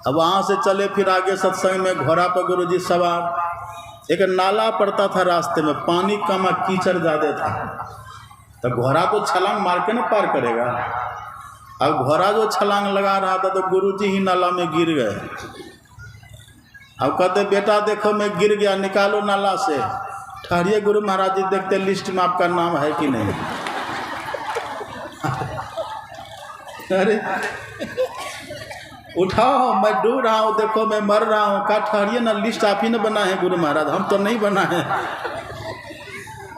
अब वहाँ से चले फिर आगे सत्संग में, घोड़ा पर गुरुजी सवार। एक नाला पड़ता था रास्ते में, पानी कम कीचड़ ज़्यादा था, तो घोड़ा तो छलांग मार के ना पार करेगा। अब घोड़ा जो छलांग लगा रहा था, तो गुरुजी ही नाला में गिर गए। अब कहते बेटा देखो मैं गिर गया, निकालो नाला से। ठहरिए गुरु महाराज जी, देखते लिस्ट में आपका नाम है कि नहीं। अरे उठाओ, मैं डूब रहा हूँ, देखो मैं मर रहा हूँ। कहा ठहरिए ना, लिस्ट आप ही ने बना है गुरु महाराज, हम तो नहीं बना है।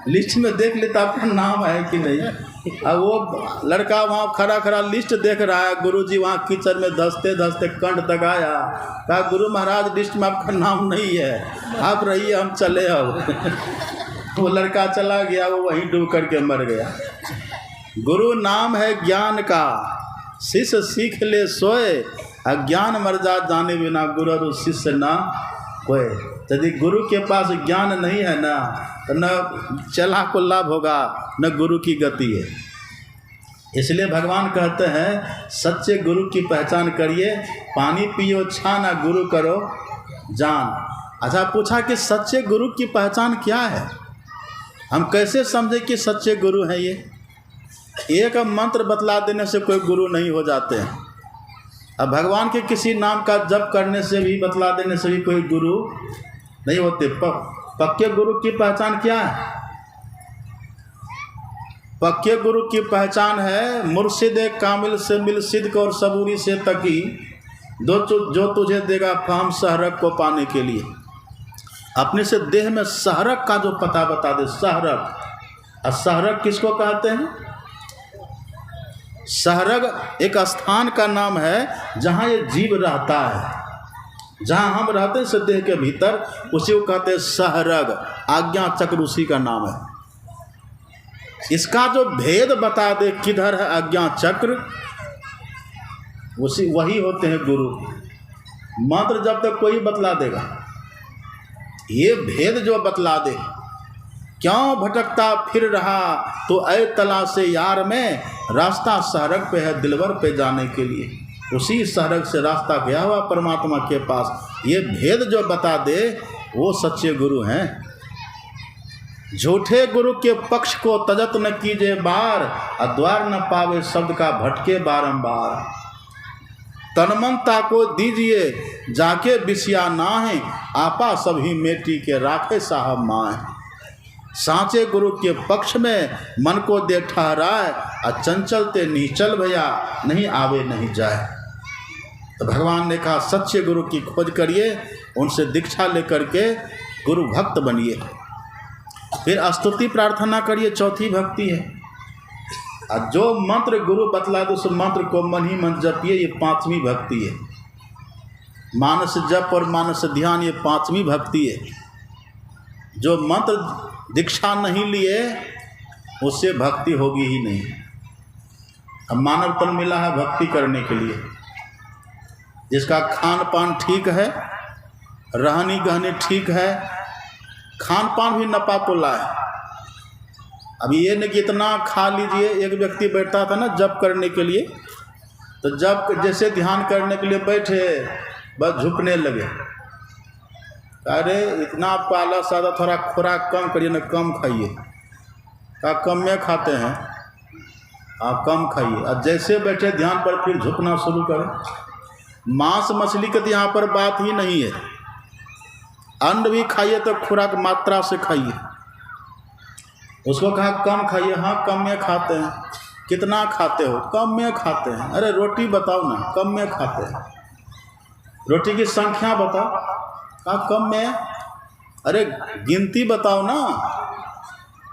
लिस्ट में देख लेता आपका नाम है कि नहीं। अब वो लड़का वहाँ खड़ा खड़ा लिस्ट देख रहा है। गुरुजी वहाँ कीचड़ में धंसते धंसते कंठ तक आया। कहा गुरु महाराज लिस्ट में आपका नाम नहीं है, आप रहिए, हम चले। अब वो लड़का चला गया, वो वहीं डूब करके मर गया। गुरु नाम है ज्ञान का, शिष्य सीख ले सोए, अज्ञान मर जा जाने बिना गुरु शिष्य ना कोई। यदि गुरु के पास ज्ञान नहीं है ना, तो न चला को लाभ होगा, न गुरु की गति है। इसलिए भगवान कहते हैं सच्चे गुरु की पहचान करिए, पानी पियो छाना गुरु करो जान। अच्छा पूछा कि सच्चे गुरु की पहचान क्या है, हम कैसे समझे कि सच्चे गुरु हैं ये? एक मंत्र बतला देने से कोई गुरु नहीं हो जाते हैं। अब भगवान के किसी नाम का जप करने से भी, बतला देने से भी कोई गुरु नहीं होते। पक्के गुरु की पहचान क्या है? पक्के गुरु की पहचान है मुर्शिद कामिल से मिल सिद्क और सबूरी से तकी, जो तुझे देगा फाम सहरक को पाने के लिए। अपने से देह में सहरक का जो पता बता दे, सहरक। और सहरक किसको कहते हैं? सहरग एक स्थान का नाम है जहाँ ये जीव रहता है, जहाँ हम रहते हैं इस देह के भीतर, उसी को कहते हैं सहरग। आज्ञा चक्र उसी का नाम है। इसका जो भेद बता दे किधर है आज्ञा चक्र, उसी वही होते हैं गुरु। मंत्र जब तक कोई बतला देगा, ये भेद जो बतला दे, क्यों भटकता फिर रहा तो ऐ तला से यार में, रास्ता सहरग पे है दिलवर पे जाने के लिए। उसी सहरग से रास्ता गया हुआ परमात्मा के पास। ये भेद जो बता दे वो सच्चे गुरु हैं। झूठे गुरु के पक्ष को तजत न कीजिए बार, अद्वार न पावे शब्द का भटके बारंबार। तनमनता को दीजिए जाके बिसिया नाहे, आपा सभी मेटी के राखे साहब माए। सांचे गुरु के पक्ष में मन को दे ठहराए, अचंचलते निचल भैया नहीं आवे नहीं जाए। तो भगवान ने कहा सच्चे गुरु की खोज करिए, उनसे दीक्षा लेकर के गुरु भक्त बनिए। फिर स्तुति प्रार्थना करिए, चौथी भक्ति है। और जो मंत्र गुरु बतला दो उस मंत्र को मन ही मन जपिए, ये पांचवी भक्ति है। मानस जप और मानस ध्यान, ये पांचवी भक्ति है। जो मंत्र दीक्षा नहीं लिए उससे भक्ति होगी ही नहीं। अब मानव तन मिला है भक्ति करने के लिए, जिसका खान पान ठीक है, रहनी गहनी ठीक है, खान पान भी नपा तोला है। अब ये नहीं कि इतना खा लीजिए। एक व्यक्ति बैठता था ना जप करने के लिए, तो जब जैसे ध्यान करने के लिए बैठे बस झुकने लगे। अरे इतना पाला सादा, थोड़ा खुराक कम करिए ना, कम खाइए। क्या कम में खाते हैं? आप कम खाइए। और जैसे बैठे ध्यान पर फिर झुकना शुरू करें। मांस मछली की तो यहाँ पर बात ही नहीं है। अन्न भी खाइए तो खुराक मात्रा से खाइए। उसको कहा कम खाइए, हाँ कम में खाते हैं। कितना खाते हो? कम में खाते हैं। अरे रोटी बताओ ना, कम में खाते हैं। रोटी की संख्या बताओ, कहाँ कम में? अरे गिनती बताओ ना।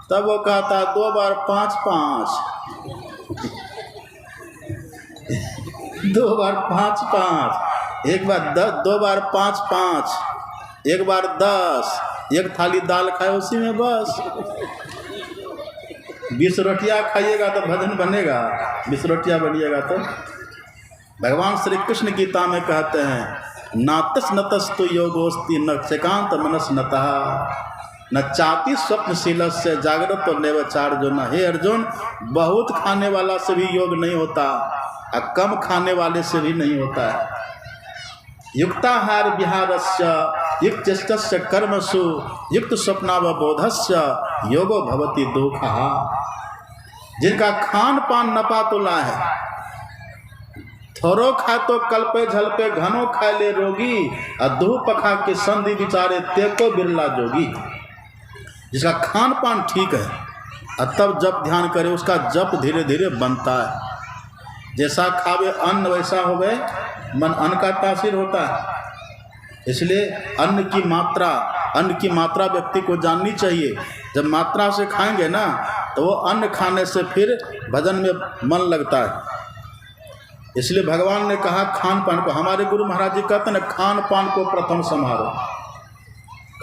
तब वो कहता 2 बार 5 5, 2 बार 5 5, 1 बार 10, 2 बार 5 5, 1 बार 10, एक थाली दाल खाए उसी में बस। 20 रोटियाँ खाइएगा तो भजन बनेगा, 20 रोटियाँ बनिएगा तो। भगवान श्री कृष्ण गीता में कहते हैं नातस नतस्तु योगोस्ति न चेकांत मनस नतः न चाति स्वप्नशील से जागृत और नैवचार जो न। हे अर्जुन, बहुत खाने वाला से भी योग नहीं होता और कम खाने वाले से भी नहीं होता है। युक्ताहार विहारस्य युक्त चेष्टस्य कर्मसु युक्त स्वप्नावबोधस्य योगो भवति दुःखः। जिनका खान पान नपा तोला है, थोरो खा तो कल्पे झलपे घनो खाए ले रोगी, और दू पखा के संधि विचारे तेको बिरला जोगी। जिसका खान पान ठीक है और तब जप ध्यान करे, उसका जप धीरे धीरे बनता है। जैसा खावे अन्न वैसा हो गए मन, अन्न का तासीर होता है। इसलिए अन्न की मात्रा व्यक्ति को जाननी चाहिए। जब मात्रा से खाएंगे ना तो वो अन्न खाने से फिर भजन में मन लगता है। इसलिए भगवान ने कहा खान पान को, हमारे गुरु महाराज जी कहते हैं खान पान को प्रथम संभारो,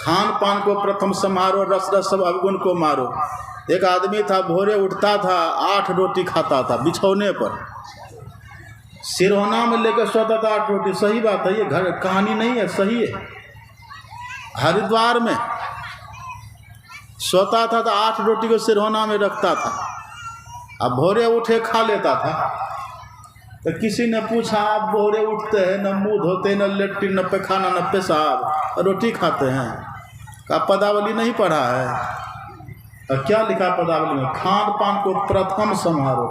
खान पान को प्रथम संभारो, रस रस सब अवगुण को मारो। एक आदमी था, भोरे उठता था 8 रोटी खाता था बिछौने पर, सिरहोना में लेकर सोता था 8 रोटी। सही बात है, ये घर कहानी नहीं है, सही है। हरिद्वार में सोता था तो 8 रोटी को सिरहोना में रखता था, अब भोरे उठे खा लेता था। तो किसी ने पूछा आप भोरे उठते हैं, न मुँह धोते, न लेट्रिन, न पैखाना, न पेशाब, रोटी खाते हैं? का पदावली नहीं पढ़ा है? और क्या लिखा पदावली में? खान पान को प्रथम संभारो।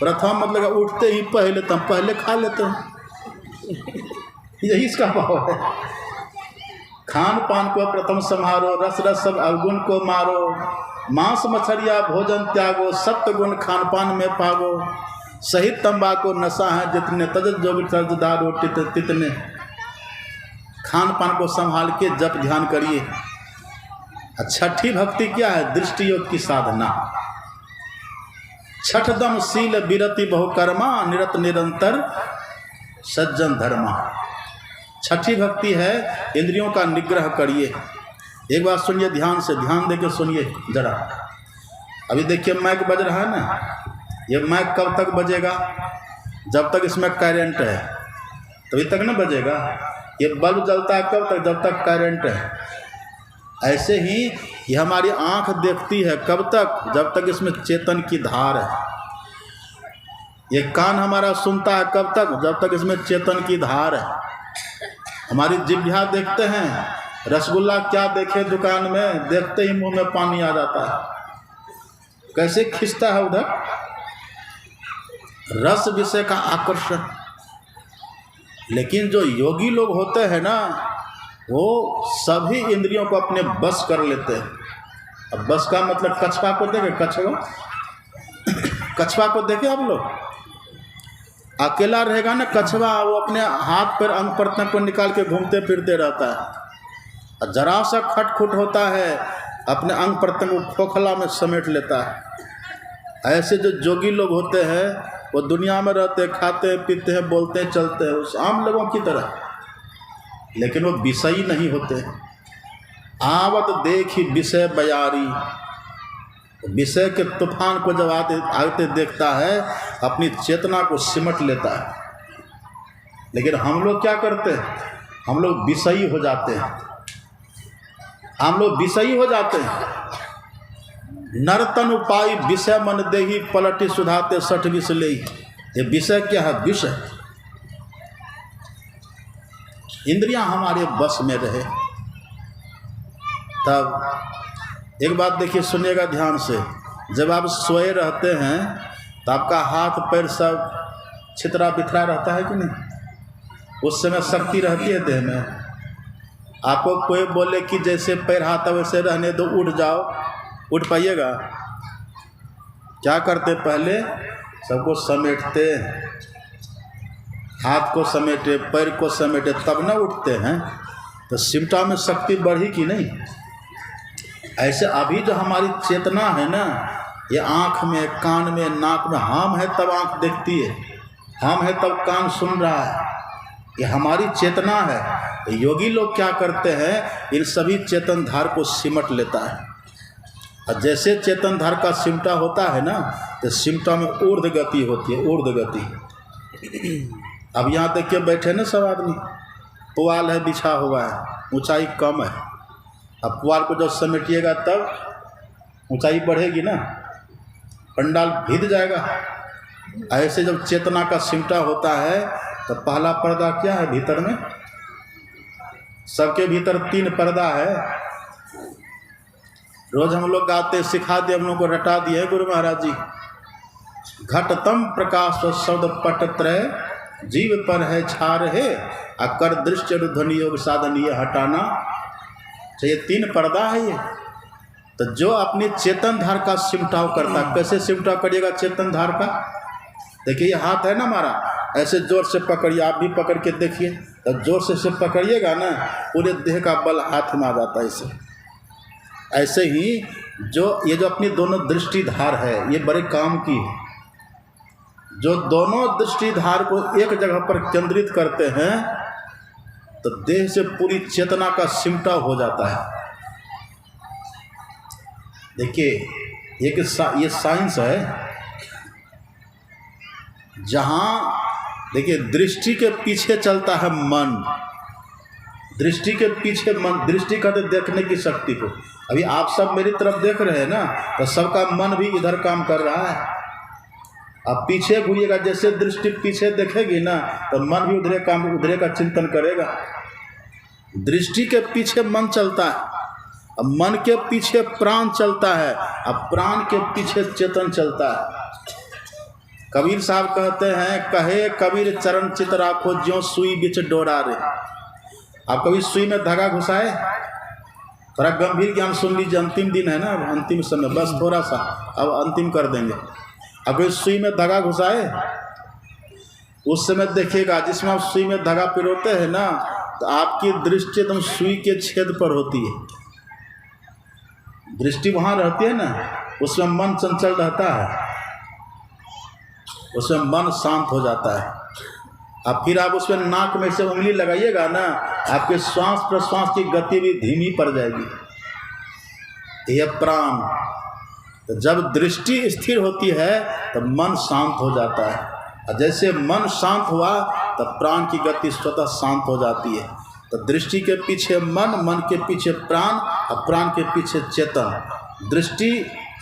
प्रथम मतलब उठते ही पहले खा लेते हैं। यही इसका भाव है। खान पान को प्रथम संभारो, रस रस सब अवगुण को मारो, मांस मछलिया भोजन त्यागो, सत्य गुण खान पान में पागो, सहित तंबाकू नशा है जितने तजत जोगित सर्जदार तितने। खान पान को संभाल के जप ध्यान करिए। छठी भक्ति क्या है? दृष्टि योग की साधना। छठ दम शील विरति बहुकर्मा निरत निरंतर सज्जन धर्मा। छठी भक्ति है इंद्रियों का निग्रह करिए। एक बात सुनिए ध्यान से, ध्यान देके सुनिए जरा। अभी देखिए माइक बज रहा है ना, ये माइक कब तक बजेगा? जब तक इसमें करंट है तभी तक ना बजेगा। ये बल्ब जलता है कब तक? जब तक करंट है। ऐसे ही ये हमारी आंख देखती है कब तक? जब तक इसमें चेतन की धार है। ये कान हमारा सुनता है कब तक? जब तक इसमें चेतन की धार है। हमारी जिह्वा देखते हैं, रसगुल्ला क्या देखे दुकान में, देखते ही मुंह में पानी आ जाता है। कैसे खिंचता है उधर? रस विषय का आकर्षण। लेकिन जो योगी लोग होते हैं ना, वो सभी इंद्रियों को अपने बस कर लेते हैं। अब बस का मतलब कछुआ को देखे, कछुआ को देखे आप लोग? अकेला रहेगा ना कछुआ, वो अपने हाथ पर अंग प्रत्यंग को निकाल के घूमते फिरते रहता है। और जरा सा खटखुट होता है अपने अंग प्रत्यंग को खोखला में समेट लेता है। ऐसे जो जोगी लोग होते हैं वो दुनिया में रहते, खाते पीते हैं, बोलते हैं, चलते हैं उस आम लोगों की तरह, लेकिन वो विषयी नहीं होते। आवत देखी विषय बयारी। विषय के तूफान को जब आते देखता है अपनी चेतना को सिमट लेता है। लेकिन हम लोग क्या करते हैं? हम लोग विषयी हो जाते हैं। हम लोग विषयी हो जाते हैं। नर्तन उपाय विषय मन देही पलटी सुधाते सठ विष ले। ये विषय क्या है? विषय। इंद्रियां हमारे बस में रहे तब। एक बात देखिए, सुनिएगा ध्यान से। जब आप सोए रहते हैं तो आपका हाथ पैर सब छितरा बिखरा रहता है कि नहीं? उस समय शक्ति रहती है देह में। आपको कोई बोले कि जैसे पैर हाथ वैसे रहने दो, उठ जाओ, उठ पाइएगा? क्या करते? पहले सबको समेटते, हाथ को समेटे, पैर को समेटे, तब ना उठते हैं। तो सिमटा में शक्ति बढ़ी कि नहीं? ऐसे अभी जो हमारी चेतना है ना, ये आँख में, कान में, नाक में, हम है तब आँख देखती है, हम है तब कान सुन रहा है, ये हमारी चेतना है। तो योगी लोग क्या करते हैं? इन सभी चेतन धार को सिमट लेता है। और जैसे चेतन धार का सिमटा होता है ना, तो सिमटा में ऊर्ध्व गति होती है, ऊर्ध्व गति। अब यहाँ देखिए बैठे ना सब आदमी, पुआल है बिछा हुआ है, ऊंचाई कम है। अब पुआल को जब समेटिएगा तब ऊंचाई बढ़ेगी ना, पंडाल भीग जाएगा। ऐसे जब चेतना का सिमटा होता है तो पहला पर्दा क्या है? भीतर में सबके भीतर 3 पर्दा है। रोज हम लोग गाते, सिखा दिए, हम लोग को रटा दिए गुरु महाराज जी। घटतम प्रकाश शब्द पटत्रय जीव पर है छार है, अकर दृश्य ध्वनि योग साधन ये हटाना। तो ये 3 पर्दा है ये। तो जो अपनी चेतन धार का सिमटाव करता, कैसे सिमटाव करिएगा चेतन धार का? देखिए ये हाथ है ना हमारा, ऐसे जोर से पकड़िए, आप भी पकड़ के देखिए। तो जोर से पकड़िएगा ना, पूरे देह का बल हाथ में आ जाता है इसे। ऐसे ही जो अपनी दोनों दृष्टि धार है, ये बड़े काम की है। जो दोनों दृष्टि धार को एक जगह पर केंद्रित करते हैं तो देह से पूरी चेतना का सिमटा हो जाता है। देखिए ये साइंस है। जहाँ देखिए दृष्टि के पीछे चलता है मन, दृष्टि के पीछे मन, दृष्टि कहते देखने की शक्ति को। अभी आप सब मेरी तरफ देख रहे हैं ना, तो सबका मन भी इधर काम कर रहा है। अब पीछे घूरिएगा, जैसे दृष्टि पीछे देखेगी ना, तो मन भी उधरे का चिंतन करेगा। दृष्टि के पीछे मन चलता है, अब मन के पीछे प्राण चलता है, अब प्राण के पीछे चेतन चलता है। कबीर साहब कहते हैं, कहे कबीर चरण चित राखो ज्यों सुई बिच डोरा रे। आप कभी सुई में धागा घुसाए? थोड़ा गंभीर ज्ञान सुन लीजिए, अंतिम दिन है ना, अंतिम समय, बस थोड़ा सा अब अंतिम कर देंगे। अब कोई सुई में धागा घुसाए, उस समय देखिएगा जिसमें आप सुई में धागा पिरोते हैं ना, तो आपकी दृष्टि एकदम सुई के छेद पर होती है, दृष्टि वहाँ रहती है ना, उसमें मन चंचल रहता है, उसमें मन शांत हो जाता है। अब फिर आप उसमें नाक में से उंगली लगाइएगा ना, आपके श्वास प्रश्वास की गति भी धीमी पड़ जाएगी। यह प्राण, तो जब दृष्टि स्थिर होती है तो मन शांत हो जाता है, और जैसे मन शांत हुआ तो प्राण की गति स्वतः शांत हो जाती है। तो दृष्टि के पीछे मन, मन के पीछे प्राण, और प्राण के पीछे चेतन। दृष्टि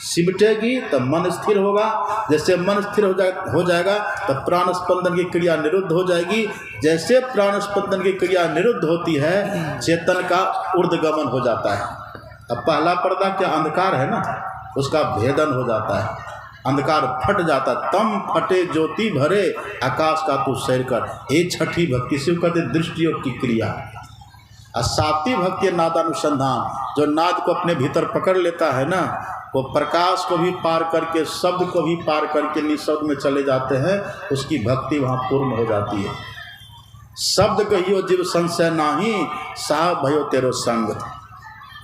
सिमटेगी तो मन स्थिर होगा, जैसे मन स्थिर हो जाएगा तो प्राण स्पंदन की क्रिया निरुद्ध हो जाएगी। जैसे प्राण स्पंदन की क्रिया निरुद्ध होती है, चेतन का ऊर्ध्वगमन हो जाता है। अब पहला पर्दा क्या अंधकार है ना, उसका भेदन हो जाता है, अंधकार फट जाता। तम फटे ज्योति भरे, आकाश का तू सैर कर। ये छठी भक्ति से कहते दृष्टि योग की क्रिया। और सातवीं भक्ति नादानुसंधान, जो नाद को अपने भीतर पकड़ लेता है ना, वो प्रकाश को भी पार करके, शब्द को भी पार करके निःशब्द में चले जाते हैं, उसकी भक्ति वहाँ पूर्ण हो जाती है। शब्द कहियो जीव संशय नाही, साह भयो तेरो संग,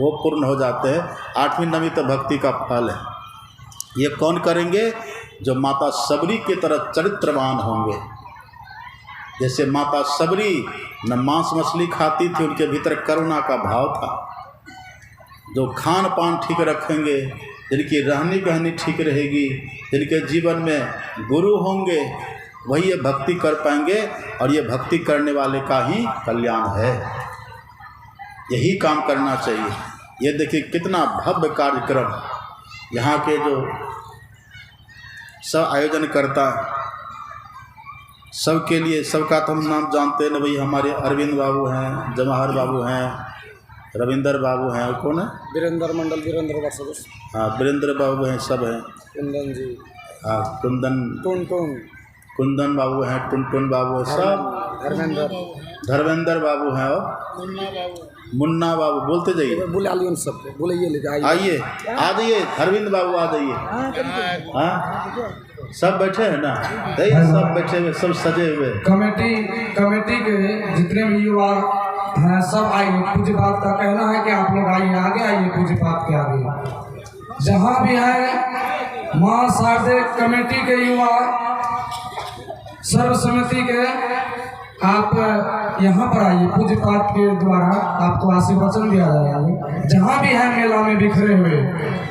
वो पूर्ण हो जाते हैं। 8वीं 9वीं तो भक्ति का फल है। ये कौन करेंगे? जो माता सबरी की तरह चरित्रवान होंगे। जैसे माता सबरी न मांस मछली खाती थी, उनके भीतर करुणा का भाव था। जो खान पान ठीक रखेंगे, जिनकी रहनी कहनी ठीक रहेगी, जिनके जीवन में गुरु होंगे, वही ये भक्ति कर पाएंगे, और ये भक्ति करने वाले का ही कल्याण है। यही काम करना चाहिए। ये देखिए कितना भव्य कार्यक्रम यहाँ के जो सब आयोजन करता है, सबके लिए, सबका तो हम नाम जानते हैं ना भाई। हमारे अरविंद बाबू हैं, जवाहर बाबू हैं, रविंदर बाबू हैं, कौन है, वीरेंद्र मंडल, वीरेंद्र वर्षा, हाँ वीरेंद्र बाबू हैं, सब हैं, कुंदन जी, हाँ कुंदन, कुंदन बाबू हैं, टुनटुन बाबू हैं, सब धर्मेंद्र बाबू हैं, और मुन्ना बाबू। बोलते जाइए, बुला लियो सबको, बुलाइए, आइए, आ जाइए, अरविंद बाबू आ जाइए। हाँ सब बैठे हैं ना, सब बैठे हुए, सब सजे हुए। कमेटी के जितने भी युवा हैं सब आइए। पूज्य बात का कहना है कि आप लोग आइए, आगे आइए, पूज्य बात के आगे। जहाँ भी है माँ शारदे कमेटी के युवा, सर्व समिति के, आप यहाँ पर आइए। पूज्य पाठ के द्वारा आपको आशीर्वचन दिया जाएगा। जहाँ भी है मेला में बिखरे हुए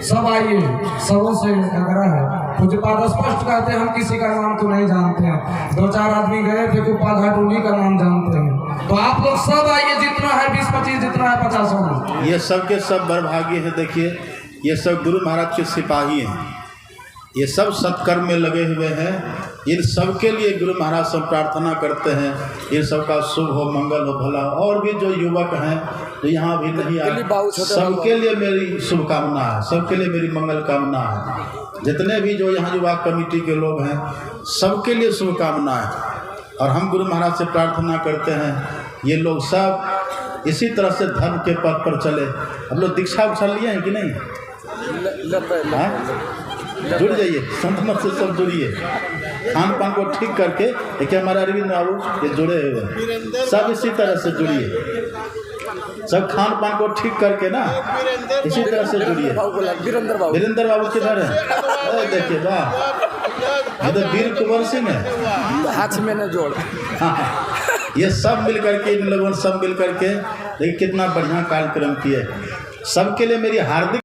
सब आइए, सबों से आग्रह है। पूज्य पाठ स्पष्ट कहते हैं, हम किसी का नाम तो नहीं जानते हैं, 2-4 आदमी गए थे कुप्पा घाट, उन्हीं का नाम जानते हैं। तो आप लोग सब आइए, जितना है 20-25, जितना है 50 होना। ये सब के सब बड़भागी हैं। देखिए ये सब गुरु महाराज के सिपाही हैं, ये सब सत्कर्म में लगे हुए हैं। इन सब के लिए गुरु महाराज से प्रार्थना करते हैं, इन सब का शुभ हो, मंगल हो, भला हो। और भी जो युवक हैं जो यहाँ भी नहीं आए, सबके लिए मेरी शुभकामना है, सबके लिए मेरी मंगल कामना है। जितने भी जो यहाँ युवा कमेटी के लोग हैं, सबके लिए शुभकामना है। और हम गुरु महाराज से प्रार्थना करते हैं, ये लोग सब इसी तरह से धर्म के पथ पर चले। हम लोग दीक्षा उठा लिए हैं कि नहीं? जुड़ जाइए, संत मत से सब जुड़िए। खान पान को ठीक करके, देखिए हमारे अरविंद बाबू ये जुड़े हुए हैं, सब इसी तरह से जुड़िए। सब खान पान को ठीक करके ना इसी तरह से जुड़िए। वीरेंद्र बाबू किधर है? देखिए वाह, ये तो वीर कुंवर सिंह है, हाथ में न जोड़। ये सब मिल करके, इन लोगों ने सब मिल करके देखिए कितना बढ़िया कार्यक्रम किए। सबके लिए मेरी हार्दिक